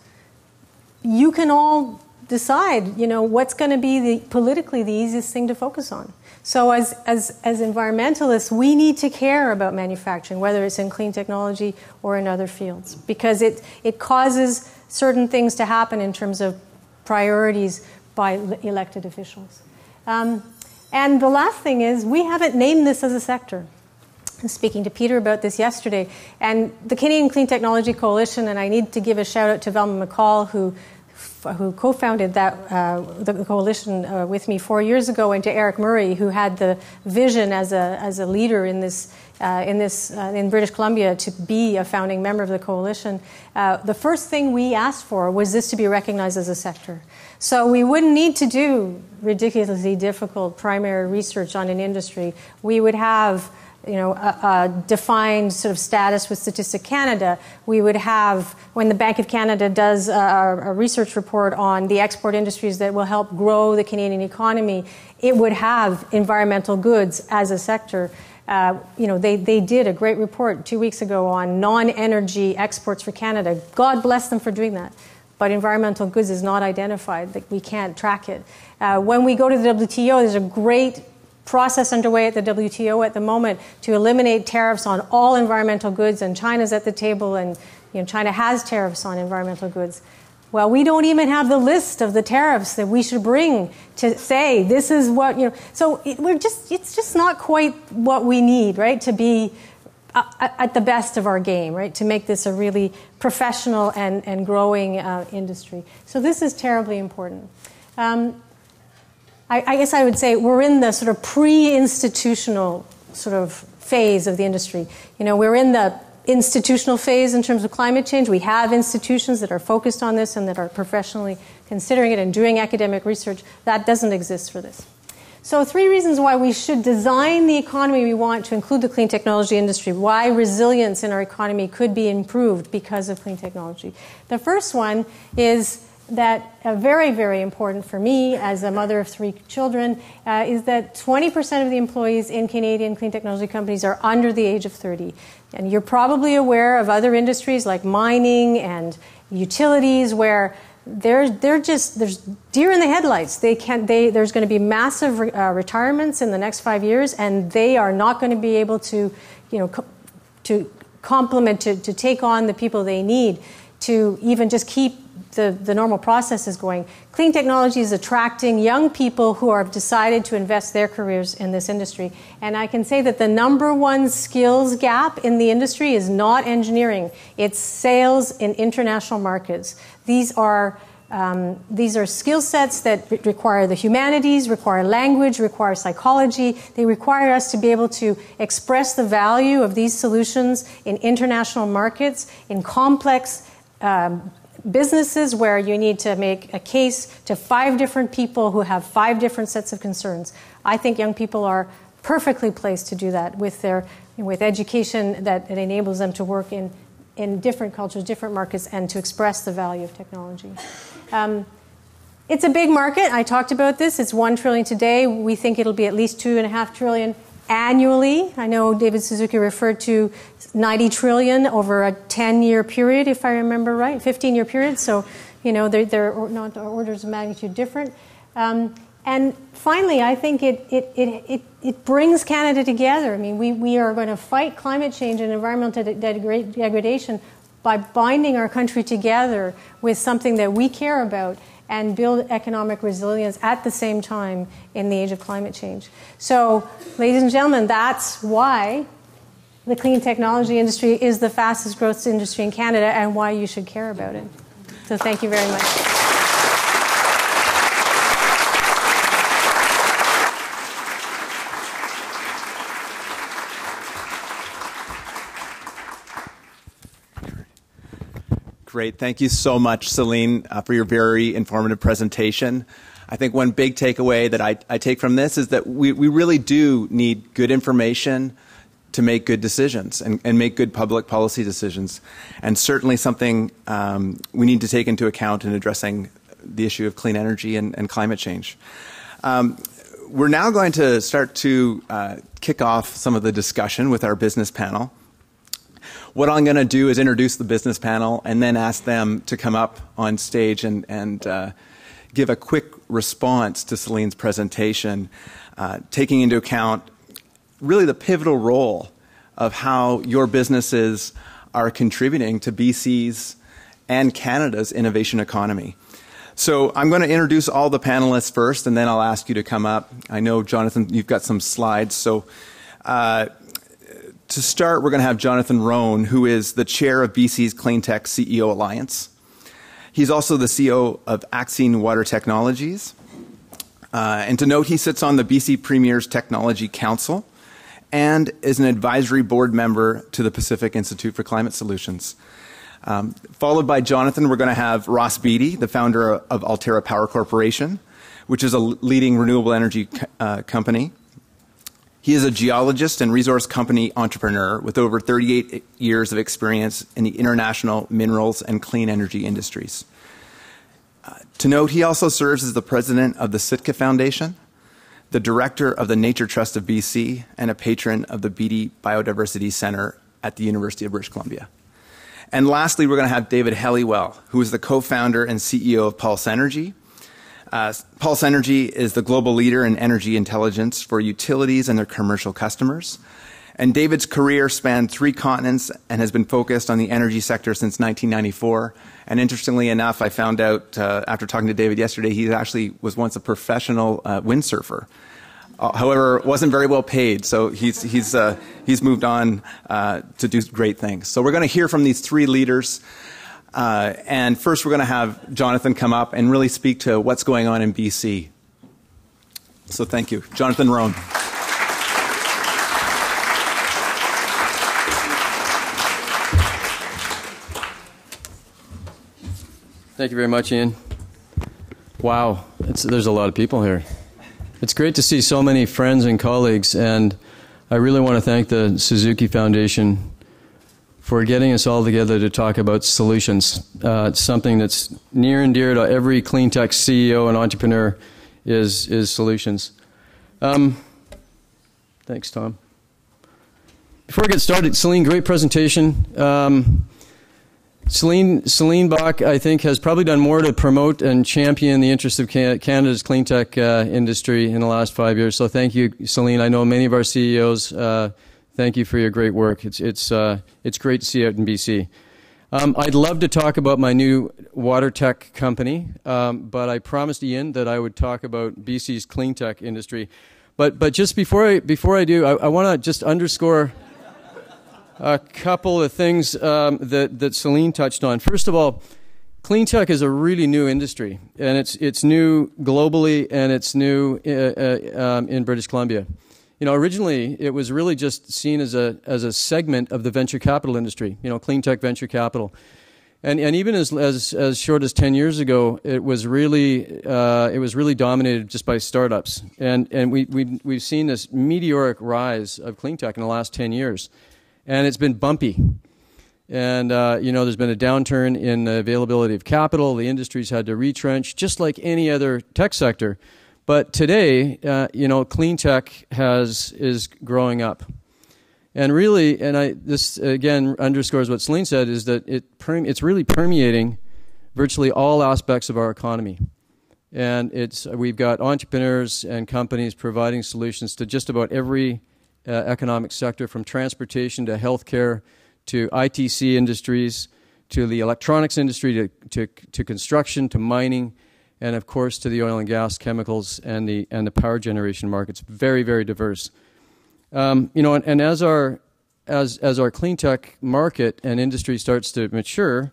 you can all decide, you know, what's going to be politically the easiest thing to focus on. So as environmentalists, we need to care about manufacturing, whether it's in clean technology or in other fields, because it causes certain things to happen in terms of priorities by elected officials. And the last thing is, we haven't named this as a sector. I was speaking to Peter about this yesterday, and the Canadian Clean Technology Coalition, and I need to give a shout out to Velma McCall, who co-founded the coalition with me 4 years ago, and to Eric Murray, who had the vision as a leader in British Columbia to be a founding member of the coalition. The first thing we asked for was this to be recognized as a sector. So we wouldn't need to do ridiculously difficult primary research on an industry. We would have, you know, a defined sort of status with Statistics Canada. We would have, when the Bank of Canada does a research report on the export industries that will help grow the Canadian economy, it would have environmental goods as a sector. You know, they did a great report 2 weeks ago on non-energy exports for Canada. God bless them for doing that. but environmental goods is not identified. Like, we can't track it. When we go to the WTO, there's a great process underway at the WTO at the moment to eliminate tariffs on all environmental goods, and China's at the table, and China has tariffs on environmental goods. Well, we don't even have the list of the tariffs that we should bring to say this is what, so it's just not quite what we need, right, to be at the best of our game, right, to make this a really professional and growing industry. So this is terribly important. I guess I would say we're in the sort of pre-institutional sort of phase of the industry. We're in the institutional phase in terms of climate change. We have institutions that are focused on this and that are professionally considering it and doing academic research. That doesn't exist for this. So 3 reasons why we should design the economy we want to include the clean technology industry, why resilience in our economy could be improved because of clean technology. The first one is that very, very important for me as a mother of 3 children, is that 20% of the employees in Canadian clean technology companies are under the age of 30. And you're probably aware of other industries like mining and utilities where there's deer in the headlights. There's going to be massive retirements in the next 5 years, and they are not going to be able to complement, to take on the people they need to even just keep the normal processes going. Clean technology is attracting young people who have decided to invest their careers in this industry. And I can say that the number one skills gap in the industry is not engineering. It's sales in international markets. These are skill sets that require the humanities, require language, require psychology. They require us to be able to express the value of these solutions in international markets, in complex businesses where you need to make a case to 5 different people who have 5 different sets of concerns. I think young people are perfectly placed to do that with education that enables them to work in different cultures, different markets, and to express the value of technology. It's a big market. I talked about this. It's $1 trillion today. We think it'll be at least $2.5 trillion annually. I know David Suzuki referred to $90 trillion over a 10-year period, if I remember right, 15-year period. So, they're not orders of magnitude different. And finally, I think it brings Canada together. I mean, we are going to fight climate change and environmental degradation by binding our country together with something that we care about and build economic resilience at the same time in the age of climate change. So, ladies and gentlemen, that's why the clean technology industry is the fastest growth industry in Canada and why you should care about it. So thank you very much. Great. Thank you so much, Céline, for your very informative presentation. I think one big takeaway that I take from this is that we really do need good information to make good decisions and make good public policy decisions, and certainly something we need to take into account in addressing the issue of clean energy and climate change. We're now going to start to kick off some of the discussion with our business panel. What I'm going to do is introduce the business panel and then ask them to come up on stage and give a quick response to Céline's presentation, taking into account really the pivotal role of how your businesses are contributing to BC's and Canada's innovation economy. So I'm going to introduce all the panelists first, and then I'll ask you to come up. I know, Jonathan, you've got some slides. So to start, we're going to have Jonathan Rhone, who is the chair of BC's Cleantech CEO Alliance. He's also the CEO of Axine Water Technologies. And to note, he sits on the BC Premier's Technology Council and is an advisory board member to the Pacific Institute for Climate Solutions. Followed by Jonathan, we're going to have Ross Beaty, the founder of Alterra Power Corporation, which is a leading renewable energy company. He is a geologist and resource company entrepreneur with over 38 years of experience in the international minerals and clean energy industries. To note, he also serves as the president of the Sitka Foundation, the director of the Nature Trust of BC, and a patron of the Beaty Biodiversity Center at the University of British Columbia. And lastly, we're going to have David Helliwell, who is the co-founder and CEO of Pulse Energy. Pulse Energy is the global leader in energy intelligence for utilities and their commercial customers. And David's career spanned 3 continents and has been focused on the energy sector since 1994. And interestingly enough, I found out after talking to David yesterday, he actually was once a professional windsurfer. However, wasn't very well paid, so he's moved on to do great things. So we're going to hear from these 3 leaders. And first, we're going to have Jonathan come up and really speak to what's going on in BC. So thank you. Jonathan Rhone. Thank you very much, Ian. Wow, there's a lot of people here. It's great to see so many friends and colleagues, and I really want to thank the Suzuki Foundation for getting us all together to talk about solutions. It's something that's near and dear to every Cleantech CEO and entrepreneur is solutions. Thanks, Tom. Before I get started, Céline, great presentation. Céline Bak, I think, has probably done more to promote and champion the interests of Canada's cleantech industry in the last 5 years. So thank you, Céline. I know many of our CEOs. Thank you for your great work. It's great to see you out in BC. I'd love to talk about my new water tech company, but I promised Ian that I would talk about BC's cleantech industry. But just before I do, I want to just underscore a couple of things that Céline touched on. First of all, cleantech is a really new industry, and it's new globally, and it's new in British Columbia. You know, originally it was really just seen as a segment of the venture capital industry. You know, cleantech venture capital, and even as short as 10 years ago, it was really dominated just by startups, and we've seen this meteoric rise of cleantech in the last 10 years. And it's been bumpy. And, there's been a downturn in the availability of capital. The industry's had to retrench, just like any other tech sector. But today, cleantech is growing up. And really, this again underscores what Céline said, is that it's really permeating virtually all aspects of our economy. And we've got entrepreneurs and companies providing solutions to just about every economic sector, from transportation to healthcare to ITC industries to the electronics industry to construction to mining, and of course to the oil and gas, chemicals, and the power generation markets. Very, very diverse. And as our cleantech market and industry starts to mature,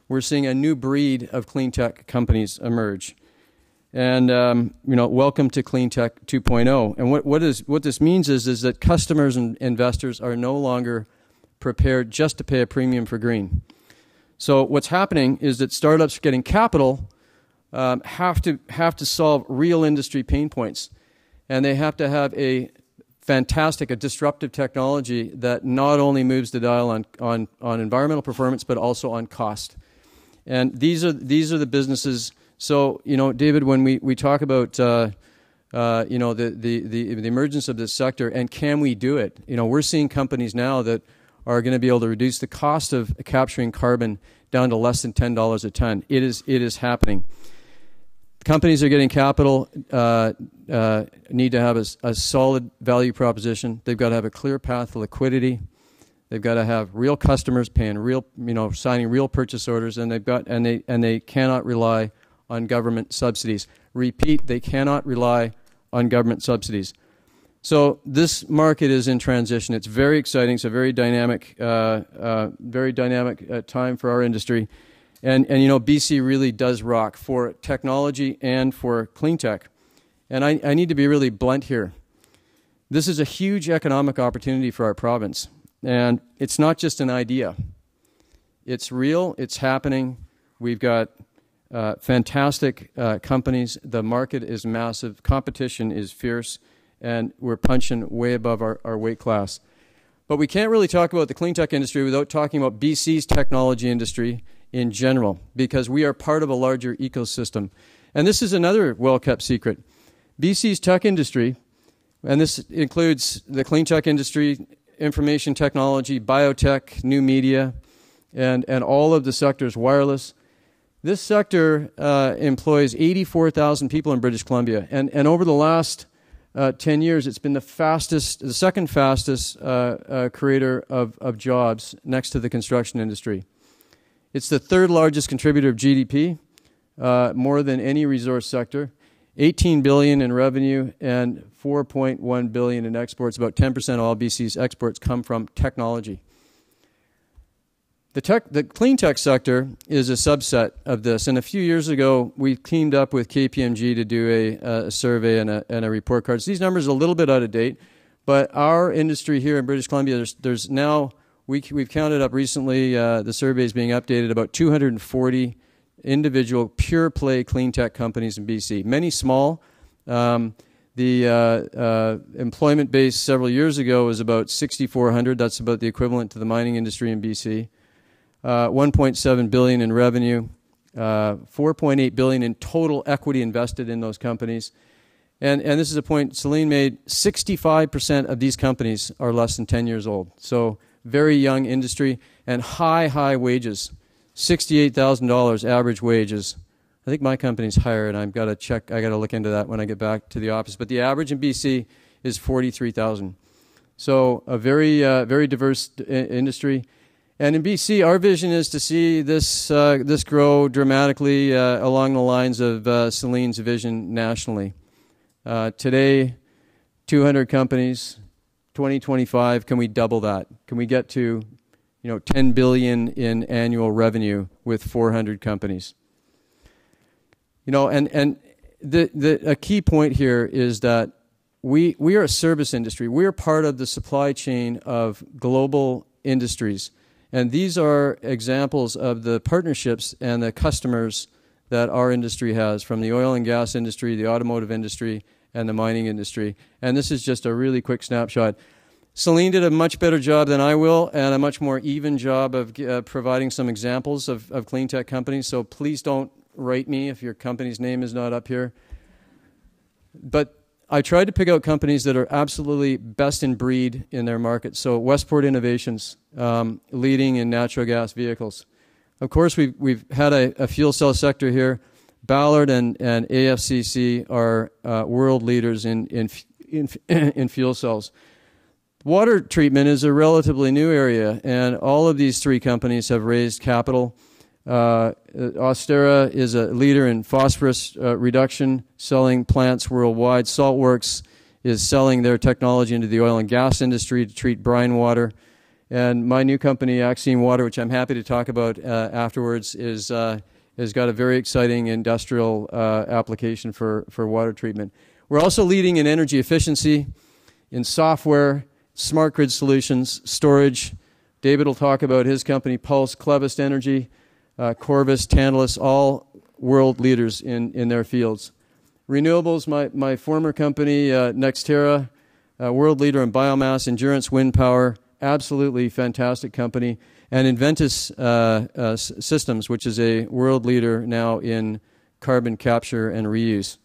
we're seeing a new breed of cleantech companies emerge. And, welcome to Cleantech 2.0. And what this means is that customers and investors are no longer prepared just to pay a premium for green. So what's happening is that startups getting capital have to solve real industry pain points. And they have to have a disruptive technology that not only moves the dial on environmental performance, but also on cost. And these are the businesses. So, David, when we talk about, the emergence of this sector and can we do it, we're seeing companies now that are going to be able to reduce the cost of capturing carbon down to less than $10 a ton. It is happening. Companies are getting capital, need to have a solid value proposition. They've got to have a clear path to liquidity. They've got to have real customers paying real, signing real purchase orders, and they cannot rely on government subsidies. Repeat, they cannot rely on government subsidies. So this market is in transition. It's very exciting. It's a very dynamic time for our industry. And BC really does rock for technology and for cleantech. And I need to be really blunt here. This is a huge economic opportunity for our province. And it's not just an idea. It's real. It's happening. We've got fantastic companies. The market is massive. Competition is fierce. And we're punching way above our weight class. But we can't really talk about the cleantech industry without talking about BC's technology industry in general, because we are part of a larger ecosystem. And this is another well-kept secret. BC's tech industry, and this includes the cleantech industry, information technology, biotech, new media, and all of the sectors, wireless. This sector employs 84,000 people in British Columbia, and over the last 10 years, it's been the second fastest creator of jobs next to the construction industry. It's the third largest contributor of GDP, more than any resource sector. 18 billion in revenue and 4.1 billion in exports. About 10% of all BC's exports come from technology. The Cleantech sector is a subset of this, and a few years ago we teamed up with KPMG to do a survey and a report card. So these numbers are a little bit out of date, but our industry here in British Columbia, there's now, we've counted up recently, the survey is being updated, about 240 individual pure play clean tech companies in BC. Many small. The employment base several years ago was about 6,400. That's about the equivalent to the mining industry in BC. 1.7 billion in revenue, 4.8 billion in total equity invested in those companies. And this is a point Céline made, 65% of these companies are less than 10 years old. So very young industry and high wages. $68,000 average wages. I think my company's higher, and I've got to check. I got to look into that when I get back to the office. But the average in BC is $43,000. So a very diverse industry. And in BC, our vision is to see this grow dramatically along the lines of Céline's vision nationally. Today, 200 companies. 2025, can we double that? Can we get to 10 billion in annual revenue with 400 companies? And a key point here is that we are a service industry. We are part of the supply chain of global industries. And these are examples of the partnerships and the customers that our industry has, from the oil and gas industry, the automotive industry, and the mining industry. And this is just a really quick snapshot. Céline did a much better job than I will, and a much more even job of providing some examples of clean tech companies. So please don't write me if your company's name is not up here. But I tried to pick out companies that are absolutely best in breed in their market. So Westport Innovations, leading in natural gas vehicles. Of course, we've had a fuel cell sector here. Ballard and AFCC are world leaders in fuel cells. Water treatment is a relatively new area, and all of these three companies have raised capital. Alterra is a leader in phosphorus reduction, selling plants worldwide. Saltworks is selling their technology into the oil and gas industry to treat brine water. And my new company, Axine Water, which I'm happy to talk about afterwards, has got a very exciting industrial application for water treatment. We're also leading in energy efficiency, in software, smart grid solutions, storage. David will talk about his company, Pulse, Clevist Energy, Corvus, Tantalus, all world leaders in their fields. Renewables, my former company, Nexterra, world leader in biomass, endurance, wind power, absolutely fantastic company. And Inventus Systems, which is a world leader now in carbon capture and reuse.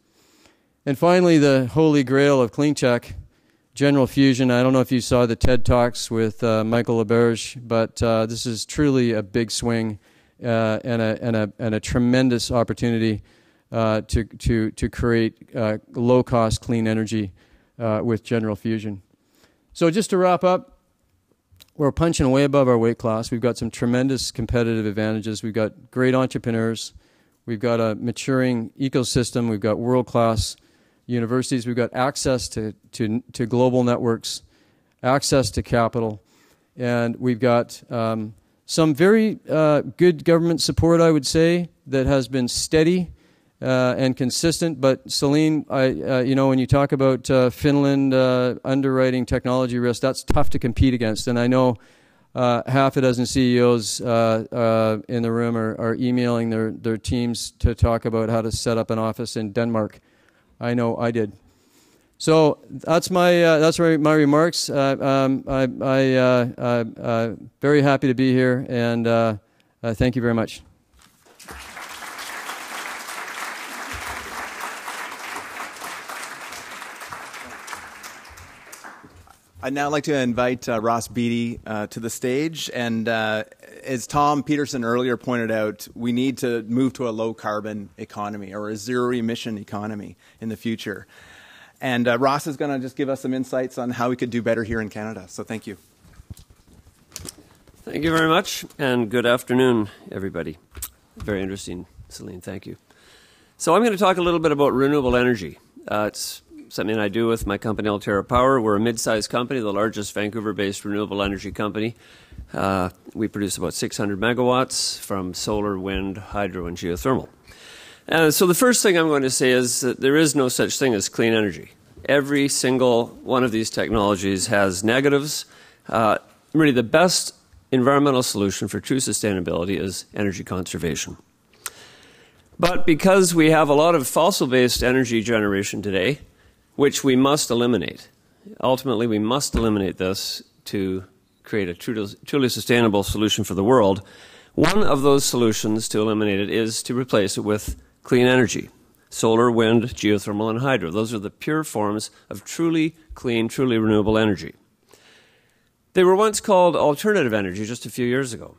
And finally, the holy grail of Cleantech, General Fusion. I don't know if you saw the TED Talks with Michael LaBerge, but this is truly a big swing and a tremendous opportunity to create low-cost clean energy with General Fusion. So just to wrap up, we're punching way above our weight class. We've got some tremendous competitive advantages. We've got great entrepreneurs. We've got a maturing ecosystem. We've got world-class universities. We've got access to global networks, access to capital, and we've got some very good government support, I would say, that has been steady and consistent. But Céline, when you talk about Finland underwriting technology risk, that's tough to compete against. And I know half a dozen CEOs in the room are emailing their teams to talk about how to set up an office in Denmark. I know I did. So that's my remarks. I'm very happy to be here, and thank you very much. I'd now like to invite Ross Beaty to the stage. And as Tom Pedersen earlier pointed out, we need to move to a low-carbon economy or a zero-emission economy in the future. And Ross is going to just give us some insights on how we could do better here in Canada. So thank you. Thank you very much, and good afternoon, everybody. Very interesting, Céline. Thank you. So I'm going to talk a little bit about renewable energy. It's something I do with my company, Alterra Power. We're a mid-sized company, the largest Vancouver-based renewable energy company. We produce about 600 megawatts from solar, wind, hydro, and geothermal. So the first thing I'm going to say is that there is no such thing as clean energy. Every single one of these technologies has negatives. Really, the best environmental solution for true sustainability is energy conservation. But because we have a lot of fossil-based energy generation today, which we must eliminate, ultimately we must eliminate this to create a truly sustainable solution for the world. One of those solutions to eliminate it is to replace it with clean energy. Solar, wind, geothermal, and hydro. Those are the pure forms of truly clean, truly renewable energy. They were once called alternative energy just a few years ago,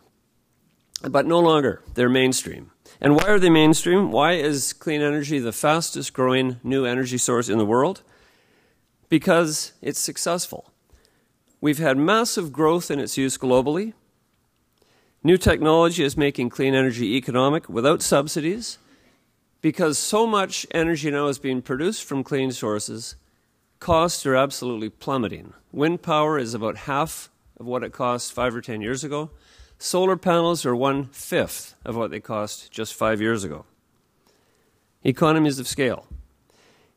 but no longer. They're mainstream. And why are they mainstream? Why is clean energy the fastest growing new energy source in the world? Because it's successful. We've had massive growth in its use globally. New technology is making clean energy economic without subsidies. Because so much energy now is being produced from clean sources, costs are absolutely plummeting. Wind power is about half of what it cost 5 or 10 years ago. Solar panels are 1/5 of what they cost just 5 years ago. Economies of scale.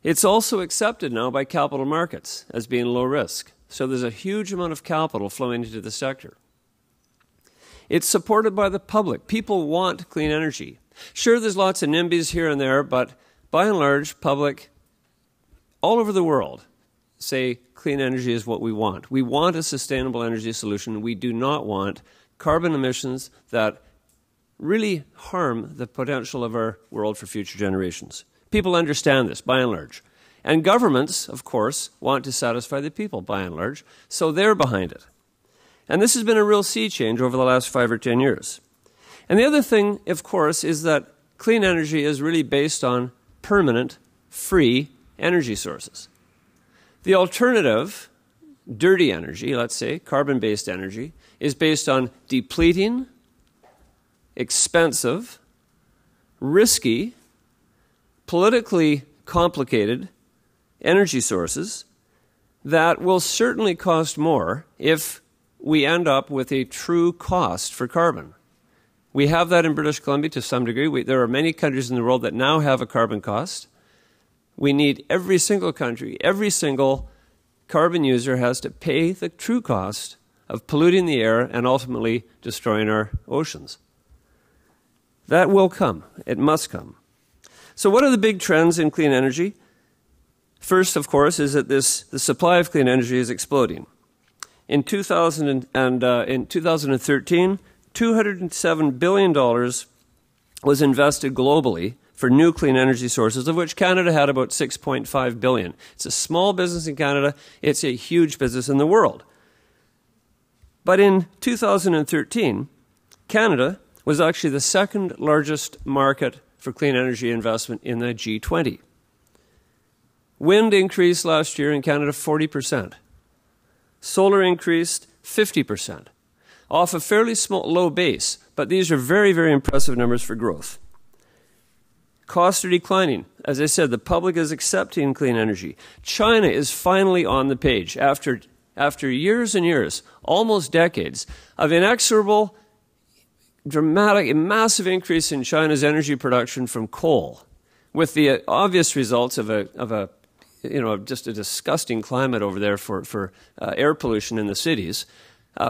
It's also accepted now by capital markets as being low risk. So there's a huge amount of capital flowing into the sector. It's supported by the public. People want clean energy. Sure, there's lots of NIMBYs here and there, but by and large, public all over the world say clean energy is what we want. We want a sustainable energy solution. We do not want carbon emissions that really harm the potential of our world for future generations. People understand this, by and large. And governments, of course, want to satisfy the people, by and large, so they're behind it. And this has been a real sea change over the last 5 or 10 years. And the other thing, of course, is that clean energy is really based on permanent, free energy sources. The alternative, dirty energy, let's say, carbon-based energy, is based on depleting, expensive, risky, politically complicated energy sources that will certainly cost more if we end up with a true cost for carbon. We have that in British Columbia to some degree. There are many countries in the world that now have a carbon cost. We need every single country, every single carbon user has to pay the true cost of polluting the air and ultimately destroying our oceans. That will come. It must come. So what are the big trends in clean energy? First, of course, is that the supply of clean energy is exploding. In 2013, $207 billion was invested globally for new clean energy sources, of which Canada had about $6.5 billion. It's a small business in Canada. It's a huge business in the world. But in 2013, Canada was actually the second largest market for clean energy investment in the G20. Wind increased last year in Canada 40%. Solar increased 50%. Off a fairly small, low base, but these are very, very impressive numbers for growth. Costs are declining. As I said, the public is accepting clean energy. China is finally on the page after years and years, almost decades, of inexorable, dramatic, massive increase in China's energy production from coal, with the obvious results of just a disgusting climate over there for air pollution in the cities.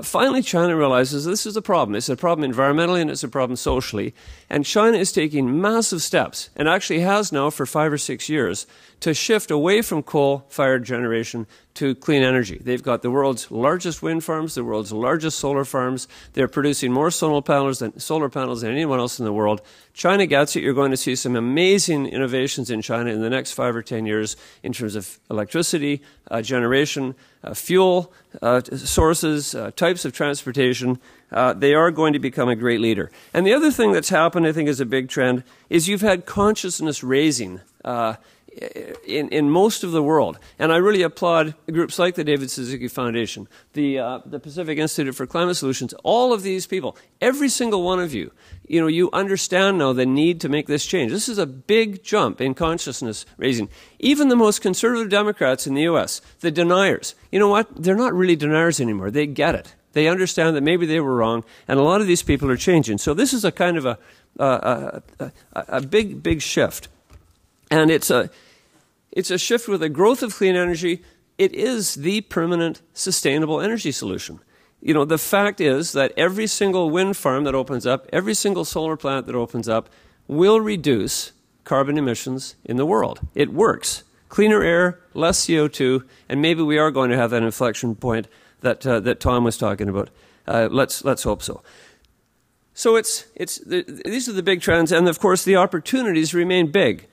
Finally, China realizes this is a problem. It's a problem environmentally and it's a problem socially. And China is taking massive steps, and actually has now for 5 or 6 years, to shift away from coal-fired generation to clean energy. They've got the world's largest wind farms, the world's largest solar farms. They're producing more solar panels than anyone else in the world. China gets it. You're going to see some amazing innovations in China in the next 5 or 10 years in terms of electricity, generation, fuel sources, types of transportation. They are going to become a great leader. And the other thing that's happened, I think, is a big trend, is you've had consciousness raising in most of the world. And I really applaud groups like the David Suzuki Foundation, the Pacific Institute for Climate Solutions, all of these people, every single one of you, you understand now the need to make this change. This is a big jump in consciousness raising. Even the most conservative Democrats in the U.S., the deniers, you know what? They're not really deniers anymore. They get it. They understand that maybe they were wrong, and a lot of these people are changing. So this is a kind of a big shift. And it's a shift with the growth of clean energy. It is the permanent sustainable energy solution. The fact is that every single wind farm that opens up, every single solar plant that opens up will reduce carbon emissions in the world. It works. Cleaner air, less CO2, and maybe we are going to have that inflection point that Tom was talking about. Let's hope so. So these are the big trends, and of course the opportunities remain big.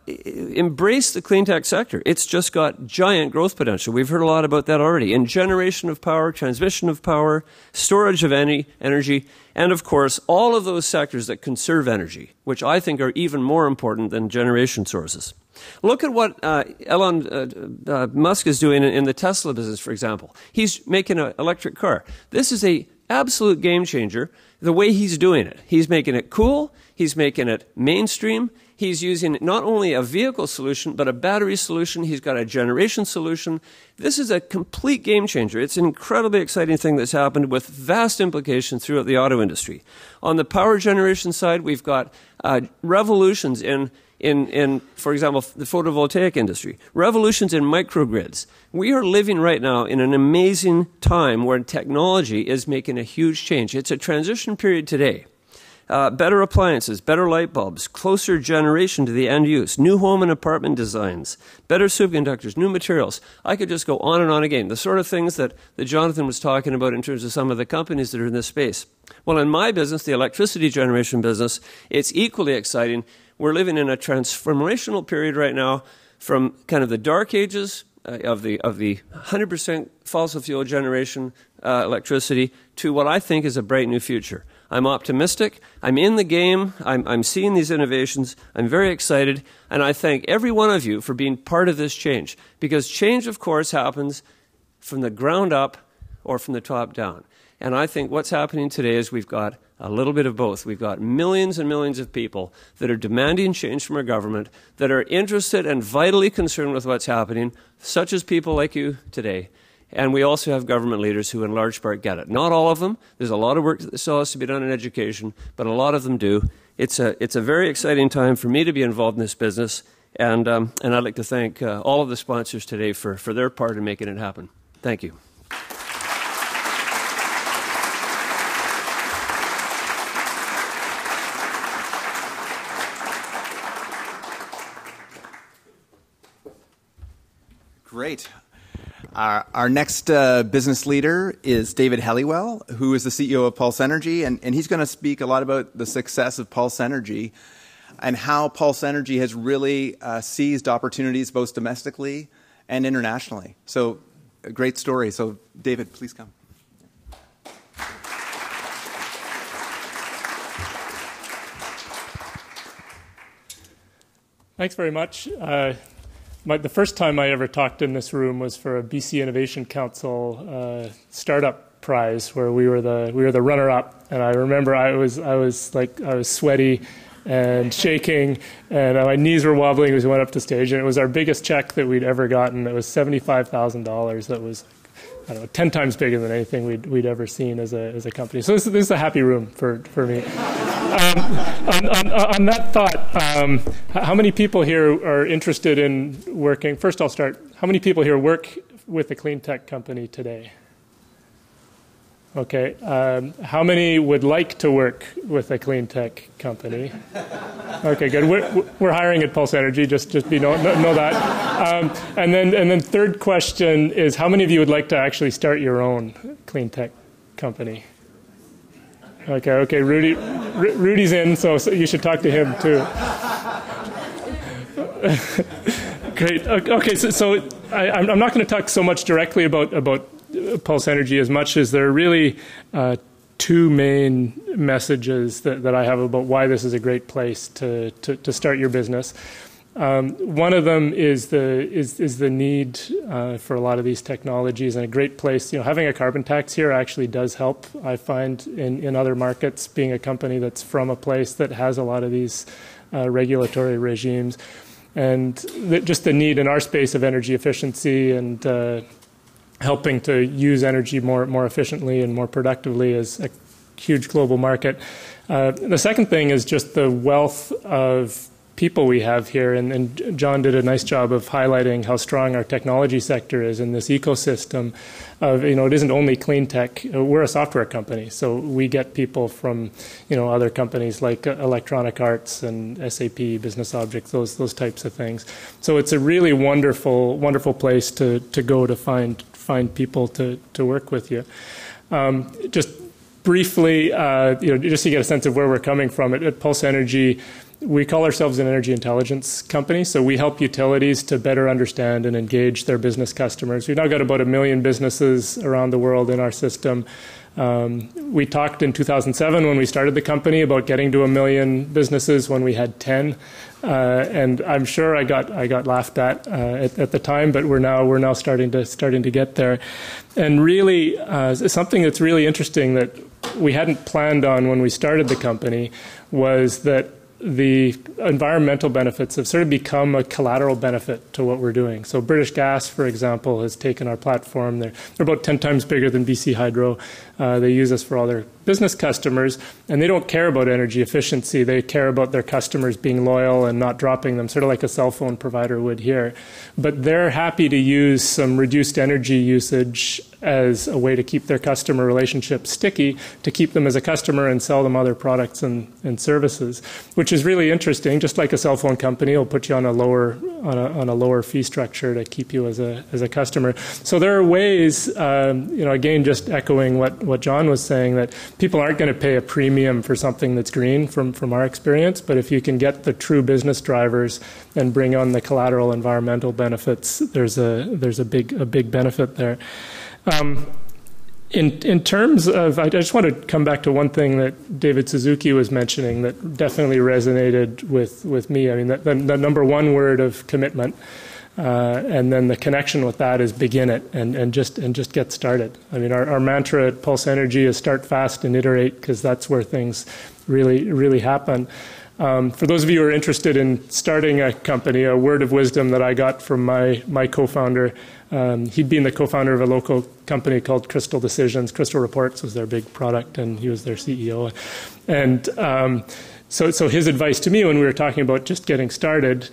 Embrace the clean tech sector. It's just got giant growth potential. We've heard a lot about that already. In generation of power, transmission of power, storage of energy, and of course, all of those sectors that conserve energy, which I think are even more important than generation sources. Look at what Elon Musk is doing in the Tesla business, for example. He's making an electric car. This is an absolute game changer, the way he's doing it. He's making it cool. He's making it mainstream. He's using not only a vehicle solution, but a battery solution. He's got a generation solution. This is a complete game changer. It's an incredibly exciting thing that's happened with vast implications throughout the auto industry. On the power generation side, we've got revolutions in, for example, the photovoltaic industry, revolutions in microgrids. We are living right now in an amazing time where technology is making a huge change. It's a transition period today. Better appliances, better light bulbs, closer generation to the end use, new home and apartment designs, better superconductors, new materials. I could just go on and on again. The sort of things that Jonathan was talking about in terms of some of the companies that are in this space. Well, in my business, the electricity generation business, it's equally exciting. We're living in a transformational period right now from kind of the dark ages of the 100% fossil fuel generation electricity to what I think is a bright new future. I'm optimistic. I'm in the game. I'm seeing these innovations. I'm very excited. And I thank every one of you for being part of this change. Because change, of course, happens from the ground up or from the top down. And I think what's happening today is we've got a little bit of both. We've got millions and millions of people that are demanding change from our government, that are interested and vitally concerned with what's happening, such as people like you today. And we also have government leaders who in large part get it. Not all of them. There's a lot of work that still has to be done in education, but a lot of them do. It's a very exciting time for me to be involved in this business, and I'd like to thank all of the sponsors today for their part in making it happen. Thank you. Great. Our next business leader is David Helliwell, who is the CEO of Pulse Energy, and he's going to speak a lot about the success of Pulse Energy and how Pulse Energy has really seized opportunities both domestically and internationally. So, a great story. So, David, please come. Thanks very much. The first time I ever talked in this room was for a BC Innovation Council startup prize, where we were the runner-up, and I remember I was sweaty and shaking, and my knees were wobbling as we went up to stage, and it was our biggest check that we'd ever gotten. It was $75,000. That was, I don't know, 10 times bigger than anything we'd ever seen as a company. So this is a happy room for me. On that thought, how many people here are interested in working? First, I'll start. How many people here work with a clean tech company today? Okay. How many would like to work with a Cleantech company? Okay, good. We're hiring at Pulse Energy. Just know that. And then third question is, how many of you would like to actually start your own Cleantech company? Okay. Rudy's in, so you should talk to him too. Great. Okay, so I'm not going to talk so much directly about Pulse Energy as much as there are really two main messages that I have about why this is a great place to start your business. One of them is the need for a lot of these technologies, and a great place. Having a carbon tax here actually does help. I find in other markets, being a company that's from a place that has a lot of these regulatory regimes, and just the need in our space of energy efficiency and helping to use energy more efficiently and more productively is a huge global market. The second thing is just the wealth of people we have here, and John did a nice job of highlighting how strong our technology sector is in this ecosystem of, it isn't only clean tech. We're a software company, so we get people from, other companies like Electronic Arts and SAP, Business Objects, those types of things. So it's a really wonderful place to go to find people to work with you. Just briefly, just to get a sense of where we're coming from, at Pulse Energy, we call ourselves an energy intelligence company, so we help utilities to better understand and engage their business customers. We've now got about 1 million businesses around the world in our system. We talked in 2007 when we started the company about getting to 1 million businesses when we had 10, and I'm sure I got laughed at the time, but we're now starting to get there. And really, something that's really interesting that we hadn't planned on when we started the company was that the environmental benefits have sort of become a collateral benefit to what we're doing. So British Gas, for example, has taken our platform. They're about 10 times bigger than BC Hydro. They use us for all their business customers, and they don't care about energy efficiency. They care about their customers being loyal and not dropping them, sort of like a cell phone provider would here. But they're happy to use some reduced energy usage as a way to keep their customer relationship sticky, to keep them as a customer and sell them other products and services, which is really interesting. Just like a cell phone company will put you on a lower fee structure to keep you as a customer. So there are ways, again, just echoing what John was saying, that people aren't going to pay a premium for something that's green from our experience, but if you can get the true business drivers and bring on the collateral environmental benefits, there's a big benefit there. In terms of, I just want to come back to one thing that David Suzuki was mentioning that definitely resonated with me. I mean, the number one word of commitment, and then the connection with that is begin it and just get started. I mean, our mantra at Pulse Energy is start fast and iterate, because that's where things really happen. For those of you who are interested in starting a company, a word of wisdom that I got from my co-founder, he'd been the co-founder of a local company called Crystal Decisions. Crystal Reports was their big product, and he was their CEO. And so his advice to me when we were talking about just getting started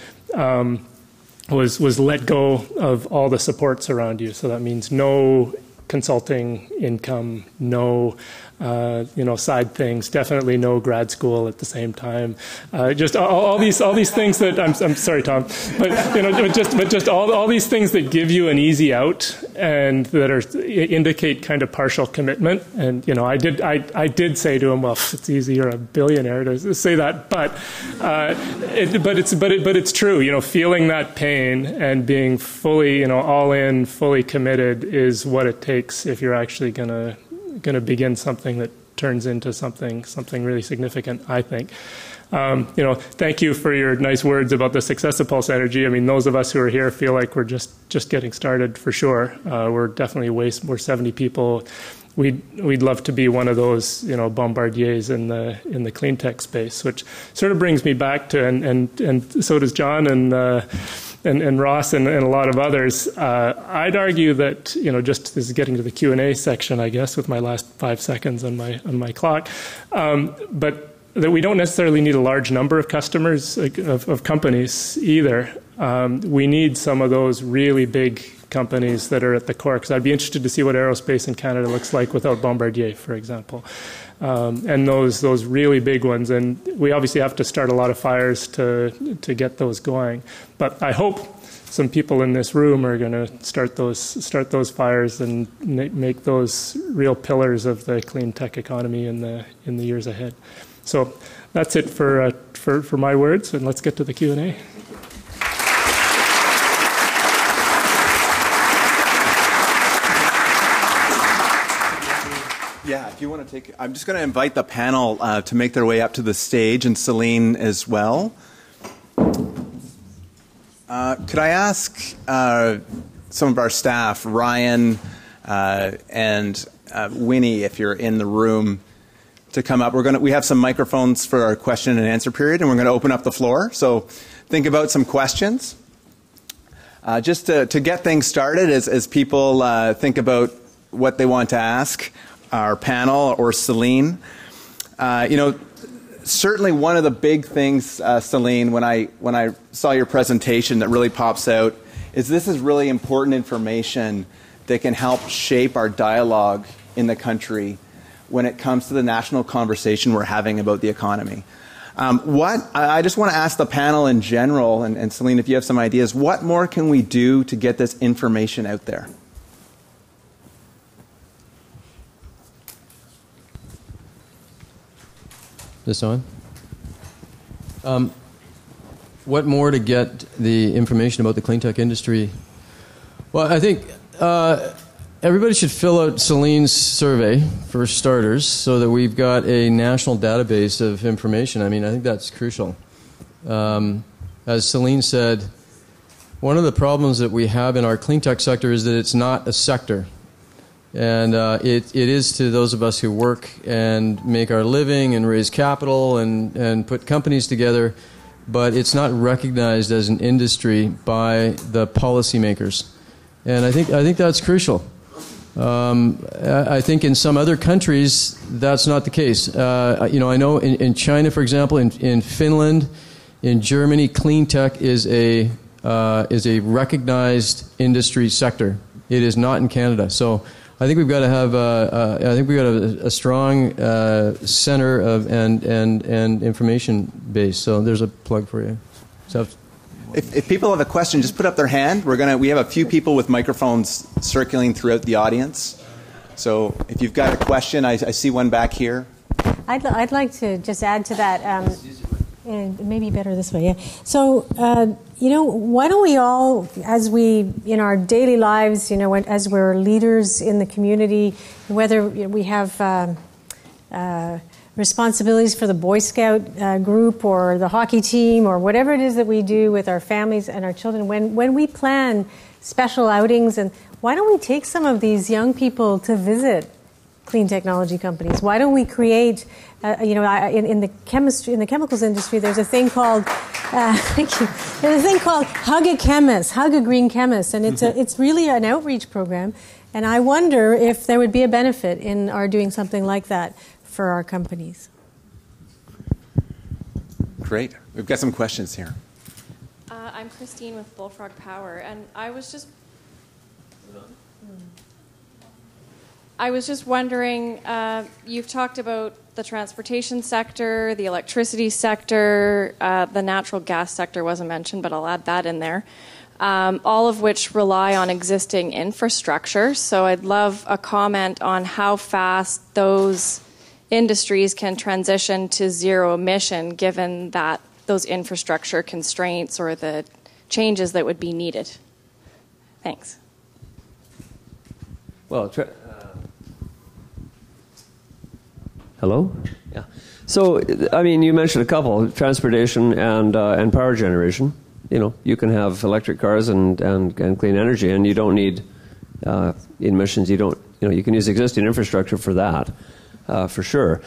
was let go of all the supports around you. So that means no consulting income, no side things, definitely no grad school at the same time, just all these things that I'm sorry, Tom, but just all these things that give you an easy out and that indicate kind of partial commitment. And I did say to him, well, it's easy, you're a billionaire to say that, but it's true. Feeling that pain and being fully all in, fully committed is what it takes if you're actually going to begin something that turns into something really significant, I think. Thank you for your nice words about the success of Pulse Energy. I mean, those of us who are here feel like we're just getting started for sure. We're definitely we're 70 people. We'd love to be one of those, bombardiers in the clean tech space, which sort of brings me back to, and so does John and Ross and a lot of others. I'd argue that, just this is getting to the Q&A section, I guess, with my last 5 seconds on my clock, but that we don't necessarily need a large number of customers, of companies either. We need some of those really big companies that are at the core, because I'd be interested to see what aerospace in Canada looks like without Bombardier, for example. And those really big ones. And we obviously have to start a lot of fires to get those going. But I hope some people in this room are going to start those fires and make those real pillars of the clean tech economy in the years ahead. So that's it for my words, and let's get to the Q&A. Yeah, if you want to take, I'm just going to invite the panel to make their way up to the stage, and Céline as well. Could I ask some of our staff, Ryan and Winnie, if you're in the room, to come up? We have some microphones for our question and answer period, and we're going to open up the floor. So think about some questions. Just to get things started, as people think about what they want to ask our panel or Céline. Certainly one of the big things, Céline, when I saw your presentation that really pops out is this is really important information that can help shape our dialogue in the country when it comes to the national conversation we're having about the economy. I just want to ask the panel in general, and Céline, if you have some ideas, what more can we do to get this information out there? This on? What more to get the information about the clean tech industry? Well, I think everybody should fill out Céline's survey, for starters, so that we've got a national database of information. I mean, I think that's crucial. As Céline said, one of the problems that we have in our clean tech sector is that it's not a sector. And it is to those of us who work and make our living and raise capital and put companies together, but it's not recognized as an industry by the policymakers. And I think that's crucial. I think in some other countries that's not the case. I know in China, for example, in Finland, in Germany, clean tech is a recognized industry sector. It is not in Canada. So I think we've got to have a strong center of and information base. So there's a plug for you. So if people have a question, just put up their hand. We have a few people with microphones circulating throughout the audience. So if you've got a question, I see one back here. I'd like to just add to that. Maybe better this way, yeah. So, why don't we all, as we, in our daily lives, as we're leaders in the community, whether we have responsibilities for the Boy Scout group or the hockey team or whatever it is that we do with our families and our children, when we plan special outings, and why don't we take some of these young people to visit clean technology companies? Why don't we create, in the chemicals industry, there's a thing called, thank you. There's a thing called Hug a Chemist, Hug a Green Chemist, and it's really an outreach program. And I wonder if there would be a benefit in our doing something like that for our companies. Great. We've got some questions here. I'm Christine with Bullfrog Power, and I was just wondering, you've talked about the transportation sector, the electricity sector, the natural gas sector wasn't mentioned, but I'll add that in there, all of which rely on existing infrastructure. So I'd love a comment on how fast those industries can transition to zero emission, given that those infrastructure constraints or the changes that would be needed. Thanks. Well, hello? Yeah. So, I mean, you mentioned a couple, transportation and power generation. You can have electric cars and clean energy, and you don't need emissions. You can use existing infrastructure for that, for sure.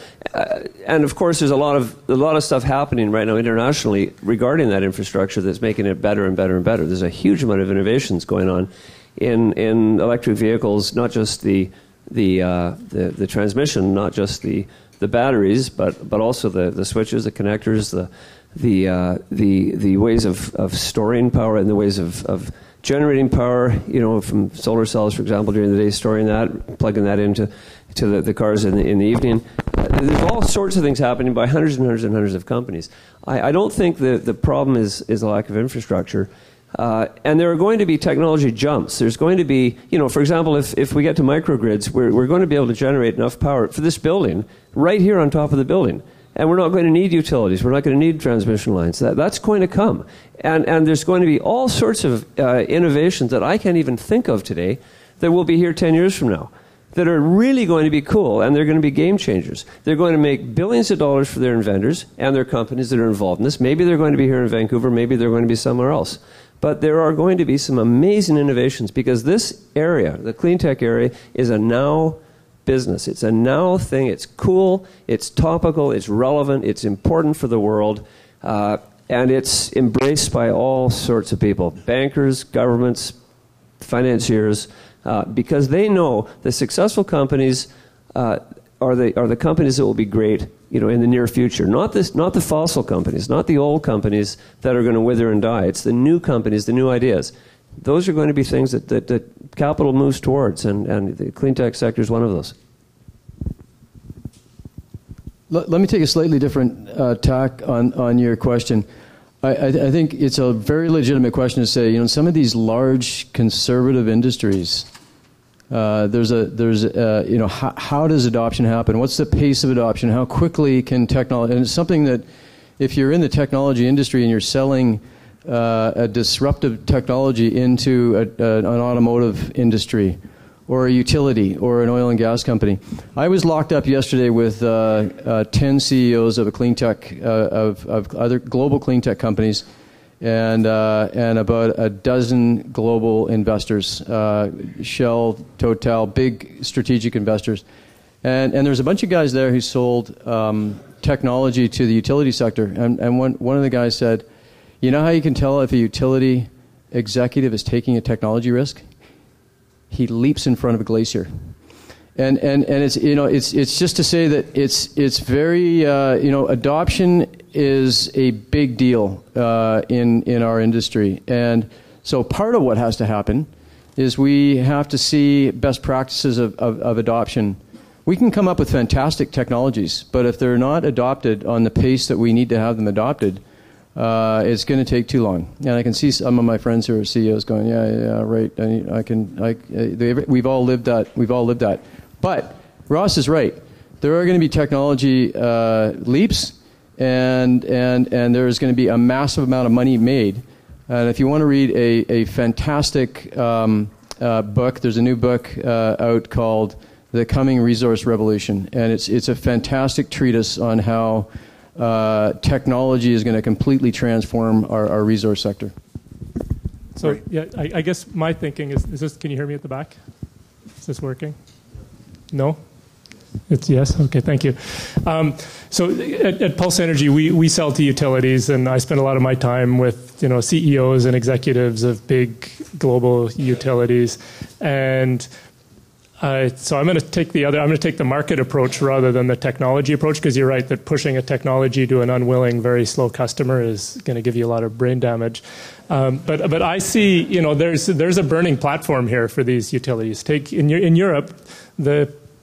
And of course, there's a lot of stuff happening right now internationally regarding that infrastructure that's making it better and better and better. There's a huge amount of innovations going on in electric vehicles, not just the transmission, not just the batteries, but also the switches, the connectors, the ways of storing power and the ways of generating power, from solar cells, for example, during the day, storing that, plugging that into the cars in the evening. There's all sorts of things happening by hundreds and hundreds and hundreds of companies. I don't think the problem is a lack of infrastructure. And there are going to be technology jumps. There's going to be, for example, if we get to microgrids, we're going to be able to generate enough power for this building right here on top of the building. And we're not going to need utilities. We're not going to need transmission lines. That's going to come. And there's going to be all sorts of innovations that I can't even think of today that will be here 10 years from now that are really going to be cool, and they're going to be game changers. They're going to make billions of dollars for their inventors and their companies that are involved in this. Maybe they're going to be here in Vancouver. Maybe they're going to be somewhere else. But there are going to be some amazing innovations because this area, the Cleantech area, is a now business. It's a now thing. It's cool. It's topical. It's relevant. It's important for the world. And it's embraced by all sorts of people, bankers, governments, financiers, because they know the successful companies are the companies that will be great, in the near future. Not the fossil companies, not the old companies that are going to wither and die. It's the new companies, the new ideas. Those are going to be things that capital moves towards, and the Cleantech sector is one of those. Let me take a slightly different tack on your question. I think it's a very legitimate question to say, some of these large conservative industries, how does adoption happen? What's the pace of adoption? How quickly can technology, and it's something that if you're in the technology industry and you're selling a disruptive technology into an automotive industry or a utility or an oil and gas company. I was locked up yesterday with 10 CEOs of a cleantech, of other global cleantech companies, and about a dozen global investors, Shell, Total, big strategic investors. And there's a bunch of guys there who sold technology to the utility sector. And one of the guys said, you know how you can tell if a utility executive is taking a technology risk? He leaps in front of a glacier. And it's, it's just to say that it's very, adoption is a big deal in our industry. And so part of what has to happen is we have to see best practices of adoption. We can come up with fantastic technologies, but if they're not adopted on the pace that we need to have them adopted, it's going to take too long. And I can see some of my friends who are CEOs going, yeah, right. We've all lived that. But Ross is right. There are going to be technology leaps, and there's going to be a massive amount of money made. And if you want to read a fantastic book, there's a new book out called The Coming Resource Revolution, and it's a fantastic treatise on how technology is going to completely transform our resource sector. So, yeah, I guess my thinking is this, can you hear me at the back? Is this working? No? It's yes? Okay, thank you. So at Pulse Energy, we sell to utilities, and I spend a lot of my time with CEOs and executives of big global utilities. And so I'm going to take the market approach rather than the technology approach, because you're right that pushing a technology to an unwilling, very slow customer is going to give you a lot of brain damage. But I see, there's a burning platform here for these utilities. In Europe,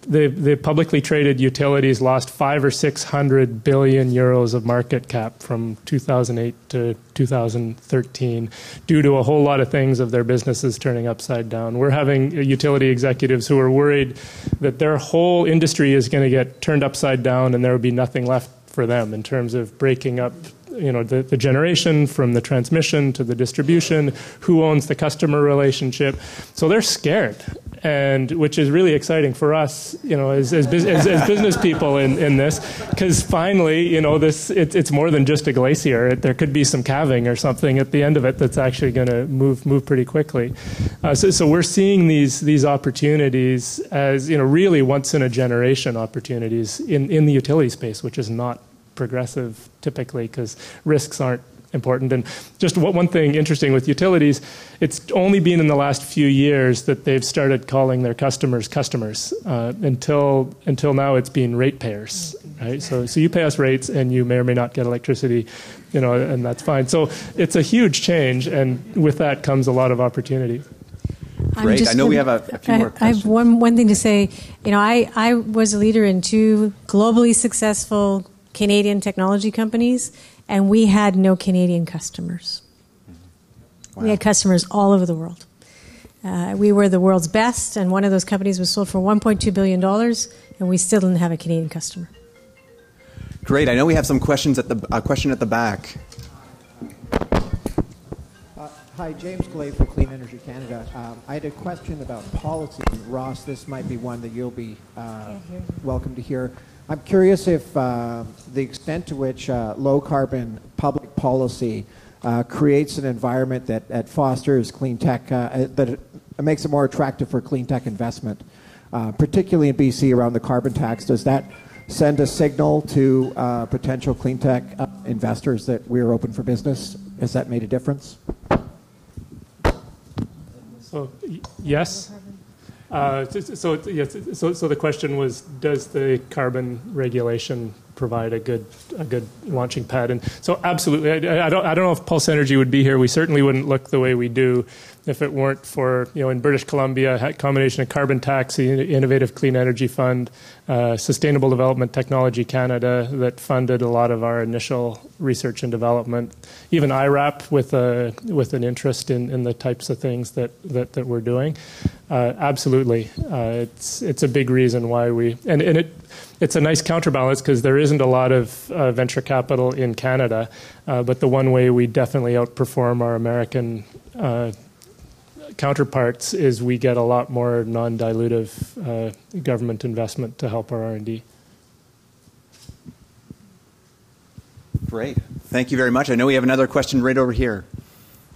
the publicly traded utilities lost 500 or 600 billion euros of market cap from 2008 to 2013 due to a whole lot of things of their businesses turning upside down. We're having utility executives who are worried that their whole industry is going to get turned upside down and there will be nothing left for them in terms of breaking up the generation from the transmission to the distribution, who owns the customer relationship. So they're scared, and which is really exciting for us, as business people in this, because finally, it's more than just a glacier. There could be some calving or something at the end of it that's actually going to move pretty quickly. So we're seeing these opportunities as really once in a generation opportunities in the utility space, which is not progressive typically because risks aren't important. And just one thing interesting with utilities, it's only been in the last few years that they've started calling their customers customers. Until now, it's been ratepayers. Right? So you pay us rates, and you may or may not get electricity, and that's fine. So it's a huge change, and with that comes a lot of opportunity. Great. I know we have a few more questions. I have one thing to say. I was a leader in 2 globally successful Canadian technology companies, and we had no Canadian customers. Wow. We had customers all over the world. We were the world's best, and one of those companies was sold for $1.2 billion, and we still didn't have a Canadian customer. Great. I know we have some questions at the question at the back. Hi, James Glay for Clean Energy Canada. I had a question about policy. Ross, this might be one that you'll be welcome to hear. I'm curious if the extent to which low-carbon public policy creates an environment that fosters clean tech, that it makes it more attractive for clean tech investment, particularly in BC around the carbon tax. Does that send a signal to potential clean tech investors that we're open for business? Has that made a difference? So yes. So the question was, does the carbon regulation provide a good launching pad? And so absolutely, I don't know if Pulse Energy would be here. We certainly wouldn't look the way we do if it weren't for, in British Columbia, a combination of carbon tax, the Innovative Clean Energy Fund, Sustainable Development Technology Canada that funded a lot of our initial research and development. Even IRAP with an interest in the types of things that we're doing. Absolutely, it's a big reason why it's a nice counterbalance because there isn't a lot of venture capital in Canada, but the one way we definitely outperform our American counterparts is we get a lot more non-dilutive government investment to help our R&D. Great. Thank you very much. I know we have another question right over here.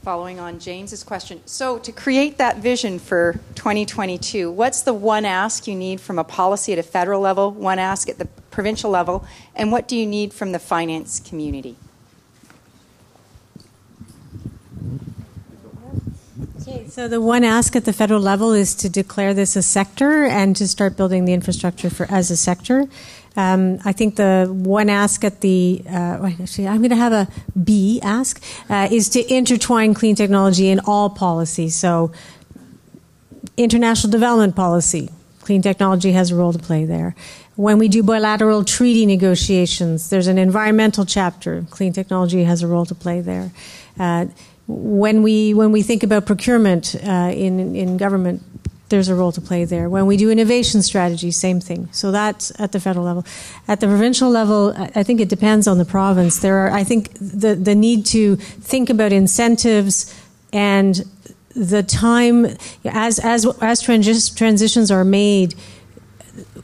Following on James's question. So to create that vision for 2022, what's the one ask you need from a policy at a federal level, one ask at the provincial level, and what do you need from the finance community? Okay, so the one ask at the federal level is to declare this a sector and to start building the infrastructure as a sector. I think the one ask at the, actually I'm going to have a B ask, is to intertwine clean technology in all policies. So international development policy, clean technology has a role to play there. When we do bilateral treaty negotiations, there's an environmental chapter, clean technology has a role to play there. When we think about procurement in government, there's a role to play there. When we do innovation strategy, same thing. So that's at the federal level. At the provincial level, I think it depends on the province. I think the need to think about incentives and the time as transitions are made,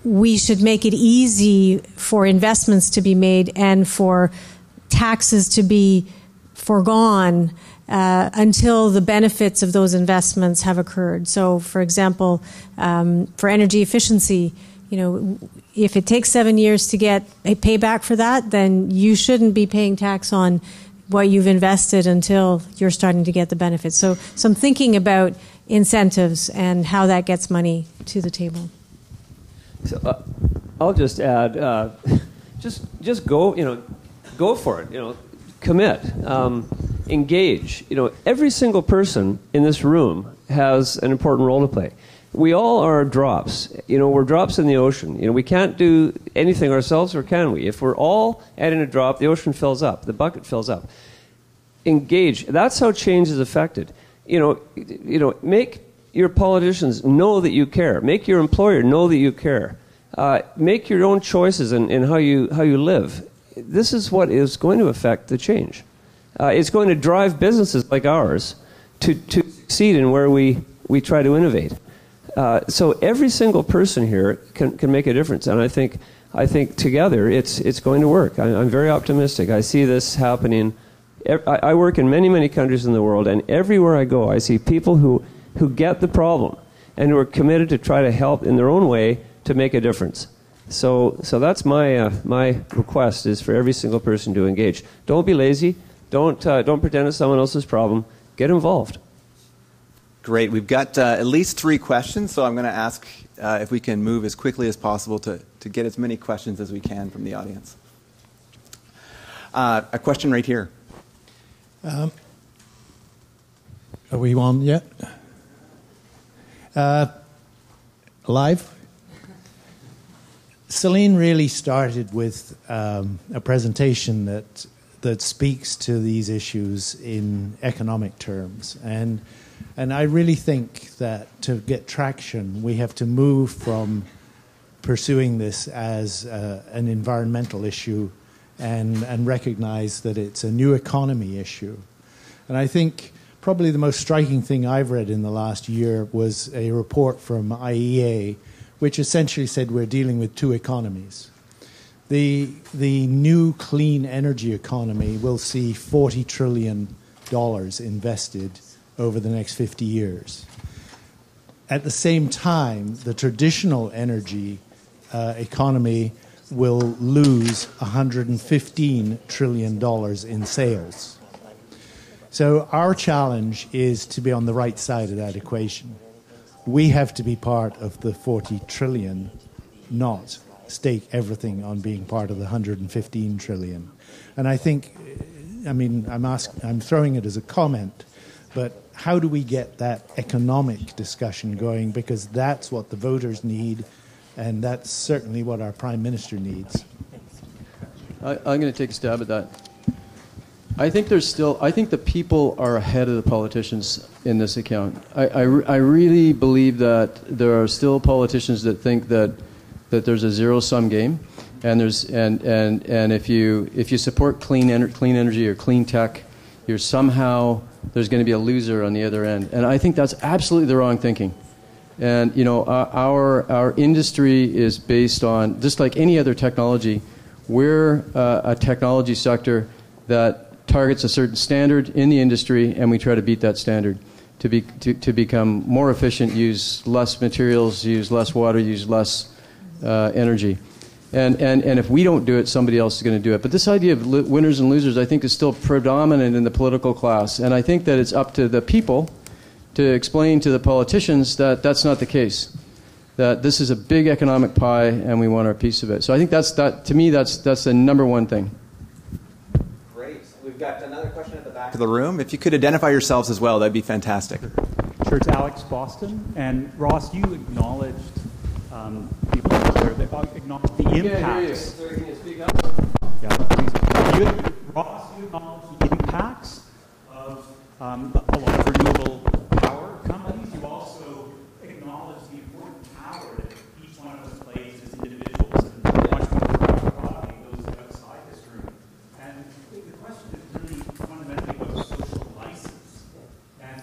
we should make it easy for investments to be made and for taxes to be foregone until the benefits of those investments have occurred. So, for example, for energy efficiency, if it takes 7 years to get a payback for that, then you shouldn't be paying tax on what you've invested until you're starting to get the benefits. So I'm thinking about incentives and how that gets money to the table. So, I'll just add, just go, go for it, commit. Engage. Every single person in this room has an important role to play. We all are drops. We're drops in the ocean. We can't do anything ourselves, or can we? If we're all adding a drop, the ocean fills up. The bucket fills up. Engage. That's how change is affected. Make your politicians know that you care. Make your employer know that you care. Make your own choices in how you live. This is what is going to affect the change. It's going to drive businesses like ours to succeed in where we try to innovate. So every single person here can make a difference, and I think together it's going to work. I'm very optimistic. I see this happening. I work in many countries in the world, and everywhere I go, I see people who get the problem and who are committed to try to help in their own way to make a difference. So that's my request, is for every single person to engage. Don't be lazy. Don't pretend it's someone else's problem. Get involved. Great. We've got at least 3 questions, so I'm going to ask if we can move as quickly as possible to get as many questions as we can from the audience. A question right here. Are we on yet? Live? Céline really started with a presentation that speaks to these issues in economic terms. And I really think that to get traction, we have to move from pursuing this as an environmental issue and recognize that it's a new economy issue. And I think probably the most striking thing I've read in the last year was a report from IEA, which essentially said we're dealing with 2 economies. The new clean energy economy will see $40 trillion invested over the next 50 years. At the same time, the traditional energy economy will lose $115 trillion in sales. So our challenge is to be on the right side of that equation. We have to be part of the 40 trillion, not stake everything on being part of the 115 trillion. And I think, I'm throwing it as a comment, but how do we get that economic discussion going? Because that's what the voters need, and that's certainly what our Prime Minister needs. I'm going to take a stab at that. I think the people are ahead of the politicians in this account. I really believe that there are still politicians that think that there's a zero-sum game, and if you support clean energy or clean tech, there's going to be a loser on the other end. And I think that's absolutely the wrong thinking. And our industry is based on, just like any other technology, we're a technology sector that targets a certain standard in the industry, and we try to beat that standard to become more efficient, use less materials, use less water, use less energy. And if we don't do it, somebody else is going to do it. But this idea of winners and losers, I think, is still predominant in the political class. And I think that it's up to the people to explain to the politicians that that's not the case, that this is a big economic pie and we want our piece of it. So I think to me, that's the number one thing. We've got another question at the back of the room. If you could identify yourselves as well, that'd be fantastic. Sure, it's Alex Boston. And Ross, you acknowledged people there, they acknowledged the impacts. Can you speak up? Yeah, please. Ross, you acknowledged the impacts of a lot of renewable power companies. You also acknowledged the important power that each one of us plays as individuals and much more broadly those outside this room. And the question is really fundamentally about social license. And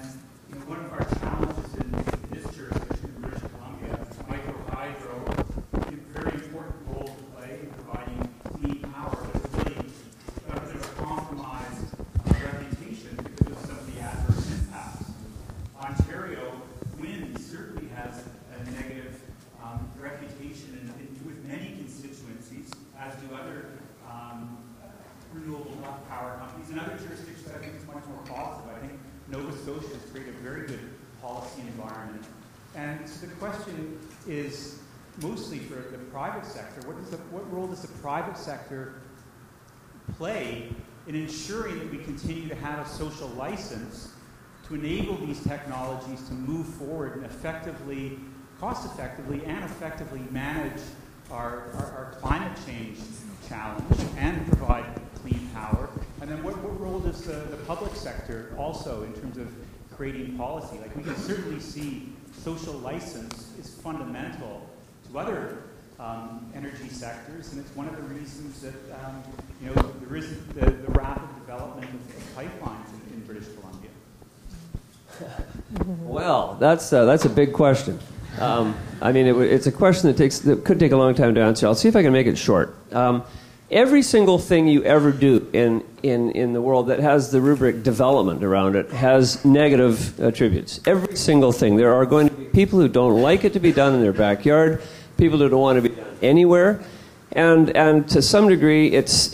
one of our challenges in this jurisdiction in British Columbia, microhydro, a very important role to play in providing clean power, but it's really got a bit of a compromised reputation because of some of the adverse impacts. Ontario, wind certainly has a negative reputation with many constituencies, as do other renewable power companies. In other jurisdictions, I think it's much more positive. I think Nova Scotia has created a very good policy environment. And so the question is mostly for the private sector, what role does the private sector play in ensuring that we continue to have a social license to enable these technologies to move forward and effectively, cost-effectively, and effectively manage our climate change challenge and provide clean power? And then what role does the public sector also in terms of creating policy? Like, we can certainly see social license is fundamental to other energy sectors, and it's one of the reasons that there isn't the rapid development of pipelines in British Columbia. Well, that's a big question. It's a question that could take a long time to answer. I'll see if I can make it short. Every single thing you ever do in the world that has the rubric development around it has negative attributes. Every single thing. There are going to be people who don't like it to be done in their backyard, people who don't want to be done anywhere, and to some degree, it's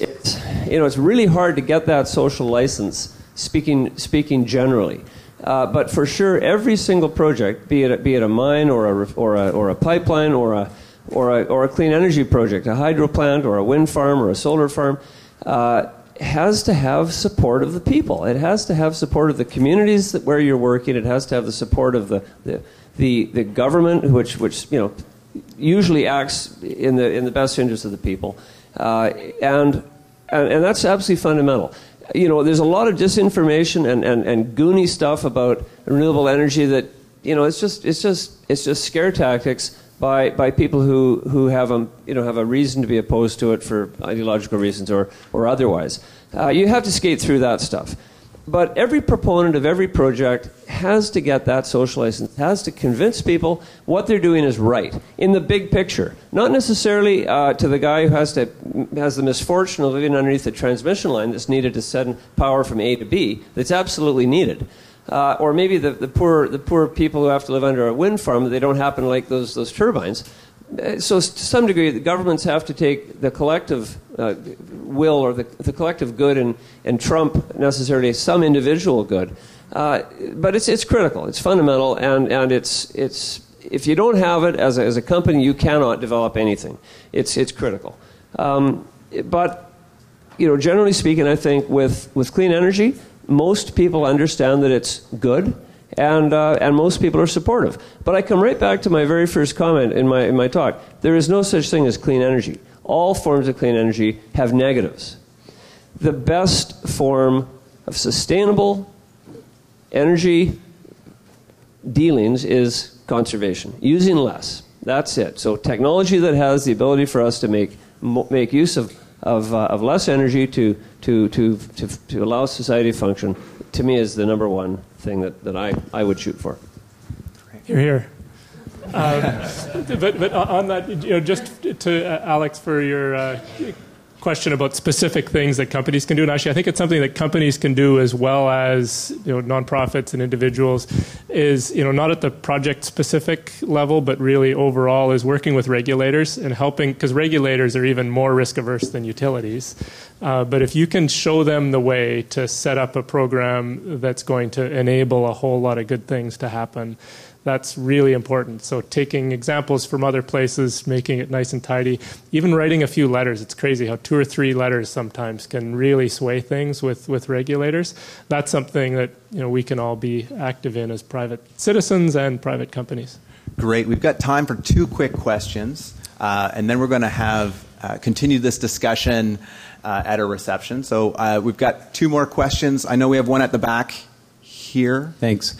it's really hard to get that social license, speaking generally. But for sure, every single project, be it a mine or a pipeline or a clean energy project, a hydro plant or a wind farm or a solar farm, has to have support of the people. It has to have support of the communities where you're working. It has to have the support of the government, which usually acts in the best interest of the people, and that's absolutely fundamental. There's a lot of disinformation and goony stuff about renewable energy that it's just scare tactics by people who have a reason to be opposed to it for ideological reasons or otherwise. You have to skate through that stuff. But every proponent of every project has to get that social license, has to convince people what they're doing is right in the big picture. Not necessarily to the guy who has the misfortune of living underneath the transmission line that's needed to send power from A to B, that's absolutely needed. Or maybe the poor people who have to live under a wind farm that they don't happen to like those turbines. So to some degree, the governments have to take the collective will or the collective good and trump necessarily some individual good. But it's critical. It's fundamental, and it's if you don't have it as a company, you cannot develop anything. It's critical. But generally speaking, I think with clean energy, most people understand that it's good. And most people are supportive. But I come right back to my very first comment in my talk. There is no such thing as clean energy. All forms of clean energy have negatives. The best form of sustainable energy dealings is conservation, using less. That's it. So technology that has the ability for us to make use of less energy to allow society to function, to me, is the number one thing that I would shoot for. You're here. But on that, just to Alex, for your question about specific things that companies can do, and actually I think it's something that companies can do as well as nonprofits and individuals, is not at the project specific level, but really overall is working with regulators and helping, because regulators are even more risk averse than utilities. But if you can show them the way to set up a program that's going to enable a whole lot of good things to happen, that's really important. So taking examples from other places, making it nice and tidy, even writing a few letters. It's crazy how 2 or 3 letters sometimes can really sway things with regulators. That's something that we can all be active in as private citizens and private companies. Great. We've got time for 2 quick questions, and then we're going to have continue this discussion at a reception. So we've got 2 more questions. I know we have one at the back here. Thanks.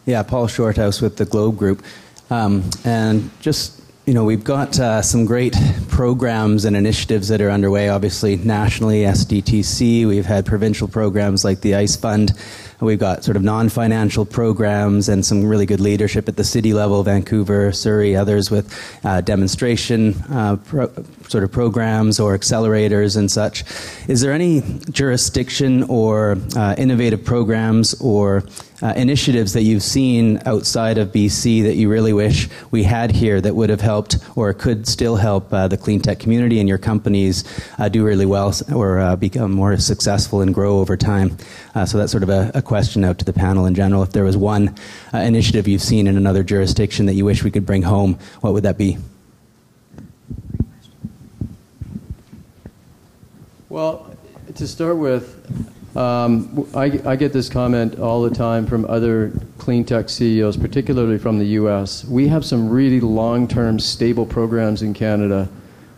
Yeah, Paul Shorthouse with the Globe Group. And just, we've got some great programs and initiatives that are underway, obviously nationally, SDTC. We've had provincial programs like the ICE Fund. We've got sort of non-financial programs and some really good leadership at the city level, Vancouver, Surrey, others with demonstration sort of programs or accelerators and such. Is there any jurisdiction or innovative programs or initiatives that you've seen outside of BC that you really wish we had here that would have helped or could still help the Cleantech community and your companies do really well or become more successful and grow over time? So that's sort of a question out to the panel in general. If there was one initiative you've seen in another jurisdiction that you wish we could bring home, what would that be? Well, to start with, I get this comment all the time from other clean tech CEOs, particularly from the U.S. We have some really long-term stable programs in Canada,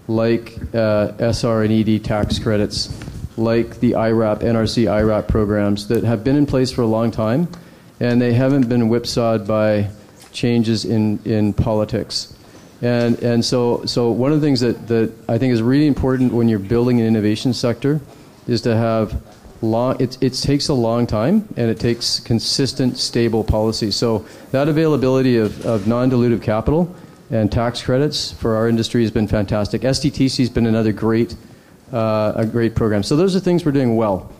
like SR and ED tax credits, like the NRC IRAP programs that have been in place for a long time, and they haven't been whipsawed by changes in politics. And so one of the things that I think is really important when you're building an innovation sector is to have it takes a long time, and it takes consistent, stable policy. So that availability of non-dilutive capital and tax credits for our industry has been fantastic. SDTC has been another a great program. So those are things we're doing well.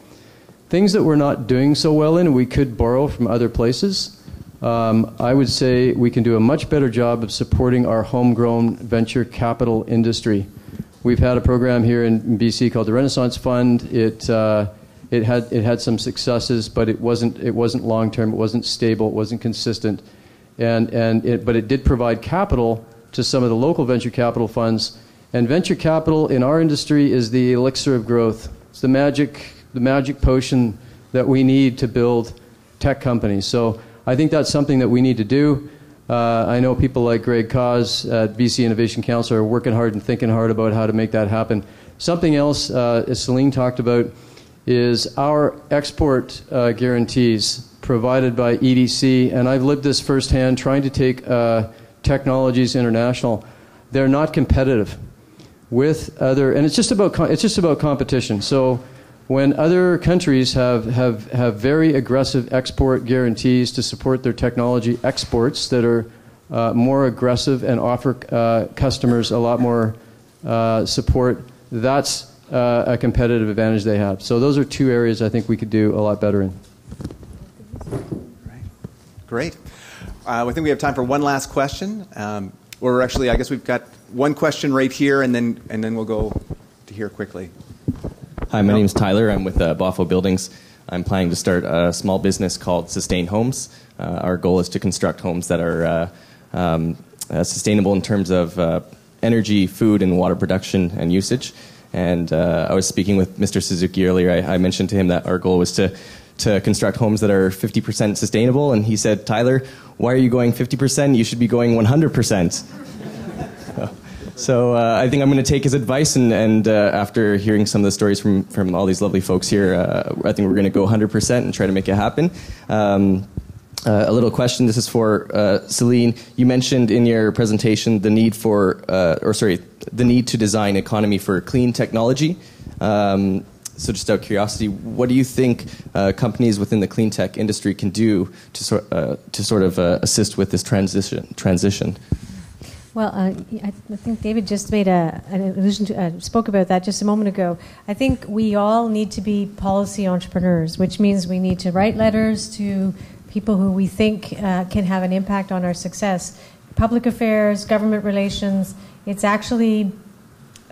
Things that we're not doing so well in, and we could borrow from other places. I would say we can do a much better job of supporting our homegrown venture capital industry. We've had a program here in BC called the Renaissance Fund. It had some successes, but it wasn't long term. It wasn't stable. It wasn't consistent, but it did provide capital to some of the local venture capital funds. And venture capital in our industry is the elixir of growth. It's the magic potion that we need to build tech companies. So I think that's something that we need to do. I know people like Greg Cause at BC Innovation Council are working hard and thinking hard about how to make that happen. Something else, as Céline talked about, is our export guarantees provided by EDC. And I've lived this firsthand, trying to take technologies international. They're not competitive with other, and it's just about competition. So when other countries have very aggressive export guarantees to support their technology exports that are more aggressive and offer customers a lot more support, that's a competitive advantage they have. So those are two areas I think we could do a lot better in. Great. I think we have time for one last question. Or actually, I guess we've got one question right here, and then we'll go to here quickly. Hi, my name's Tyler. I'm with Boffo Buildings. I'm planning to start a small business called Sustain Homes. Our goal is to construct homes that are sustainable in terms of energy, food, and water production and usage. And I was speaking with Mr. Suzuki earlier. I mentioned to him that our goal was to construct homes that are 50% sustainable, and he said, Tyler, why are you going 50%? You should be going 100%. So I think I'm going to take his advice, and after hearing some of the stories from all these lovely folks here, I think we're going to go 100% and try to make it happen. A little question, this is for Céline. You mentioned in your presentation the need the need to design economy for clean technology. So just out of curiosity, what do you think companies within the clean tech industry can do to sort of assist with this transition? Well, I think David just made an allusion to, spoke about that just a moment ago. I think we all need to be policy entrepreneurs, which means we need to write letters to people who we think can have an impact on our success. Public affairs, government relations, it's actually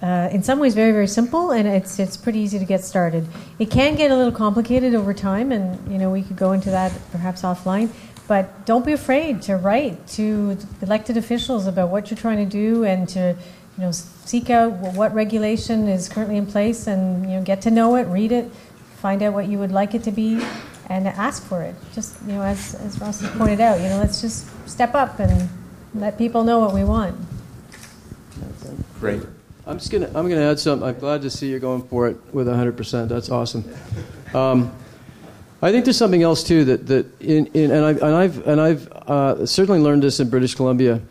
in some ways very, very simple, and it's pretty easy to get started. It can get a little complicated over time, and we could go into that perhaps offline. But don't be afraid to write to elected officials about what you're trying to do, and to seek out what regulation is currently in place, and get to know it, read it, find out what you would like it to be, and ask for it. Just as Ross has pointed out, let's just step up and let people know what we want. Great. I'm gonna add something. I'm glad to see you're going for it with 100%. That's awesome. I think there's something else too I've certainly learned this in British Columbia.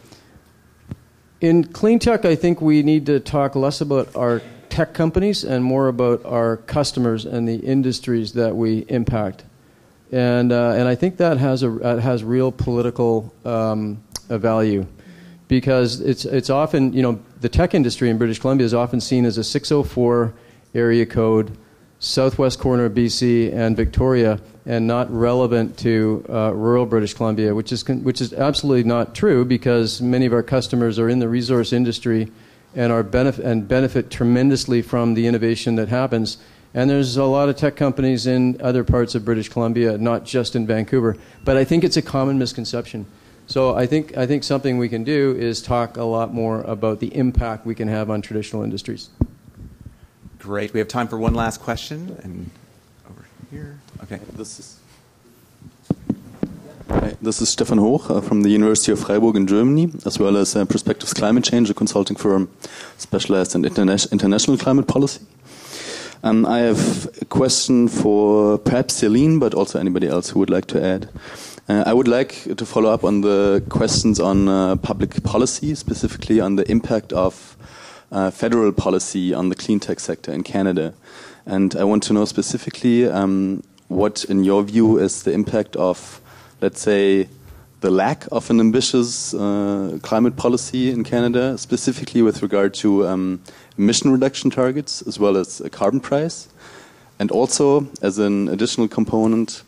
In clean tech, I think we need to talk less about our tech companies and more about our customers and the industries that we impact. And I think that has real political value, because it's often the tech industry in British Columbia is often seen as a 604 area code, southwest corner of BC and Victoria, and not relevant to rural British Columbia, which is absolutely not true, because many of our customers are in the resource industry and benefit tremendously from the innovation that happens. And there's a lot of tech companies in other parts of British Columbia, not just in Vancouver. But I think it's a common misconception. So I think something we can do is talk a lot more about the impact we can have on traditional industries. Great. We have time for one last question. And over here. Okay. This is Stefan Hoch from the University of Freiburg in Germany, as well as Perspectives Climate Change, a consulting firm specialized in international climate policy. I have a question for perhaps Céline, but also anybody else who would like to add. I would like to follow up on the questions on public policy, specifically on the impact of federal policy on the clean tech sector in Canada. And I want to know specifically what, in your view, is the impact of, let's say, the lack of an ambitious climate policy in Canada, specifically with regard to emission reduction targets as well as a carbon price. And also, as an additional component,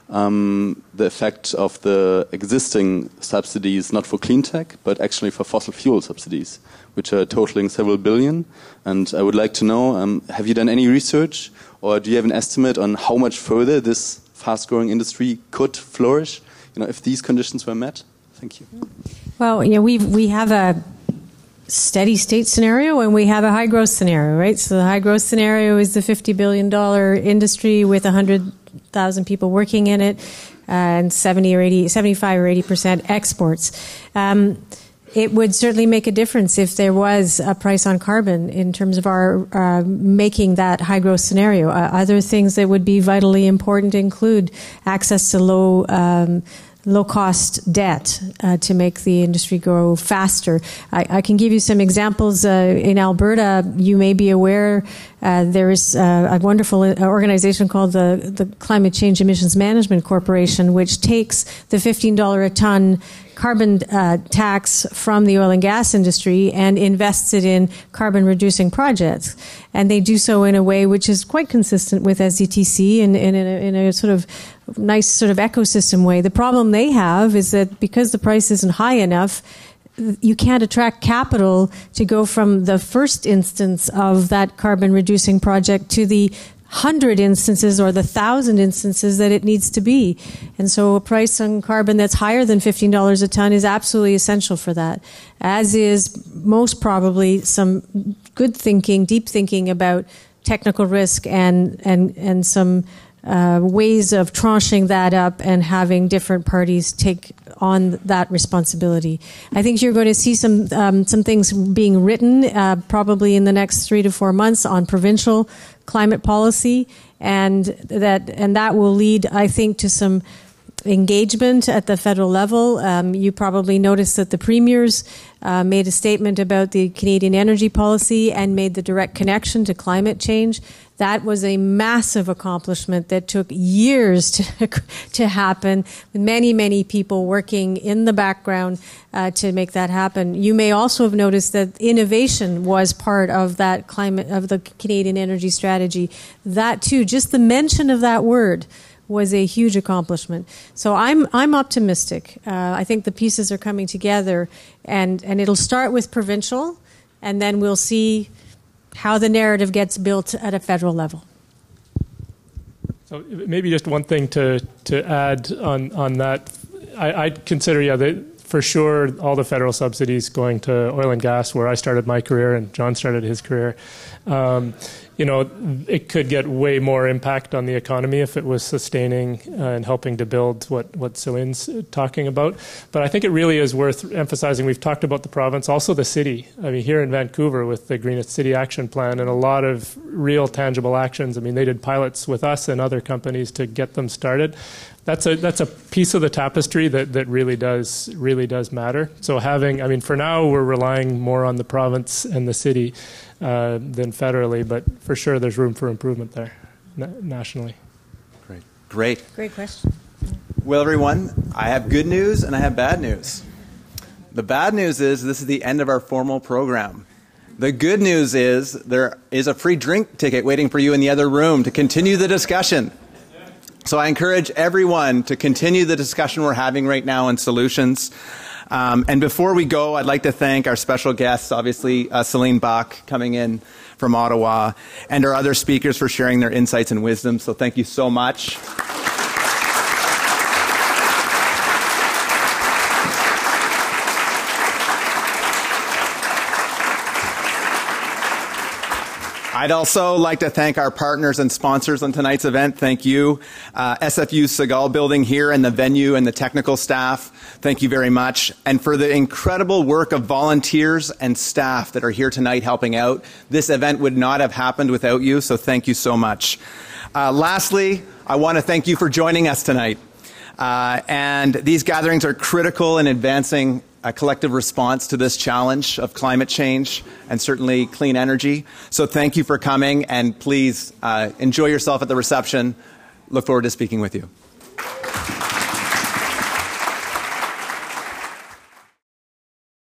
the effect of the existing subsidies, not for clean tech, but actually for fossil fuel subsidies, which are totaling several billion. And I would like to know, have you done any research, or do you have an estimate on how much further this fast-growing industry could flourish, if these conditions were met? Thank you. Well, we have a steady state scenario and we have a high growth scenario, right? So the high growth scenario is the $50 billion industry with 100,000 people working in it and 75 or 80% exports. It would certainly make a difference if there was a price on carbon in terms of our making that high growth scenario. Other things that would be vitally important include access to low-cost debt to make the industry grow faster. I can give you some examples. In Alberta, you may be aware there is a wonderful organization called the Climate Change Emissions Management Corporation, which takes the $15 a ton carbon tax from the oil and gas industry and invests it in carbon-reducing projects. And they do so in a way which is quite consistent with SDTC and in a sort of nice sort of ecosystem way. The problem they have is that because the price isn't high enough, you can't attract capital to go from the first instance of that carbon-reducing project to the 100 instances or the 1,000 instances that it needs to be. And so a price on carbon that's higher than $15 a ton is absolutely essential for that, as is most probably some good thinking, deep thinking about technical risk and some ways of tranching that up and having different parties take on that responsibility. I think you're going to see some things being written probably in the next 3 to 4 months on provincial climate policy, and that will lead, I think, to some engagement at the federal level. You probably noticed that the premiers made a statement about the Canadian energy policy and made the direct connection to climate change. That was a massive accomplishment that took years to happen, with many, many people working in the background to make that happen. You may also have noticed that innovation was part of that of the Canadian energy strategy. That too, just the mention of that word was a huge accomplishment. So I'm optimistic. I think the pieces are coming together, and it'll start with provincial, and then we'll see how the narrative gets built at a federal level. So maybe just one thing to add on that. I consider, for sure, all the federal subsidies going to oil and gas, where I started my career and John started his career. It could get way more impact on the economy if it was sustaining and helping to build what Céline's talking about. But I think it really is worth emphasizing. We've talked about the province, also the city. I mean, here in Vancouver with the Greenest City Action Plan and a lot of real tangible actions. I mean, they did pilots with us and other companies to get them started. That's a piece of the tapestry that really does matter. So for now we're relying more on the province and the city than federally, but for sure there's room for improvement there nationally. Great question. Well, everyone, I have good news and I have bad news. The bad news is this is the end of our formal program. The good news is there is a free drink ticket waiting for you in the other room to continue the discussion. So I encourage everyone to continue the discussion we're having right now on solutions. And before we go, I'd like to thank our special guests, obviously Céline Bak coming in from Ottawa, and our other speakers for sharing their insights and wisdom. So thank you so much. I'd also like to thank our partners and sponsors on tonight's event. Thank you. SFU Segal Building here and the venue and the technical staff. Thank you very much. And for the incredible work of volunteers and staff that are here tonight helping out. This event would not have happened without you, so thank you so much. Lastly, I want to thank you for joining us tonight. And these gatherings are critical in advancing a collective response to this challenge of climate change and certainly clean energy. So thank you for coming, and please enjoy yourself at the reception. Look forward to speaking with you.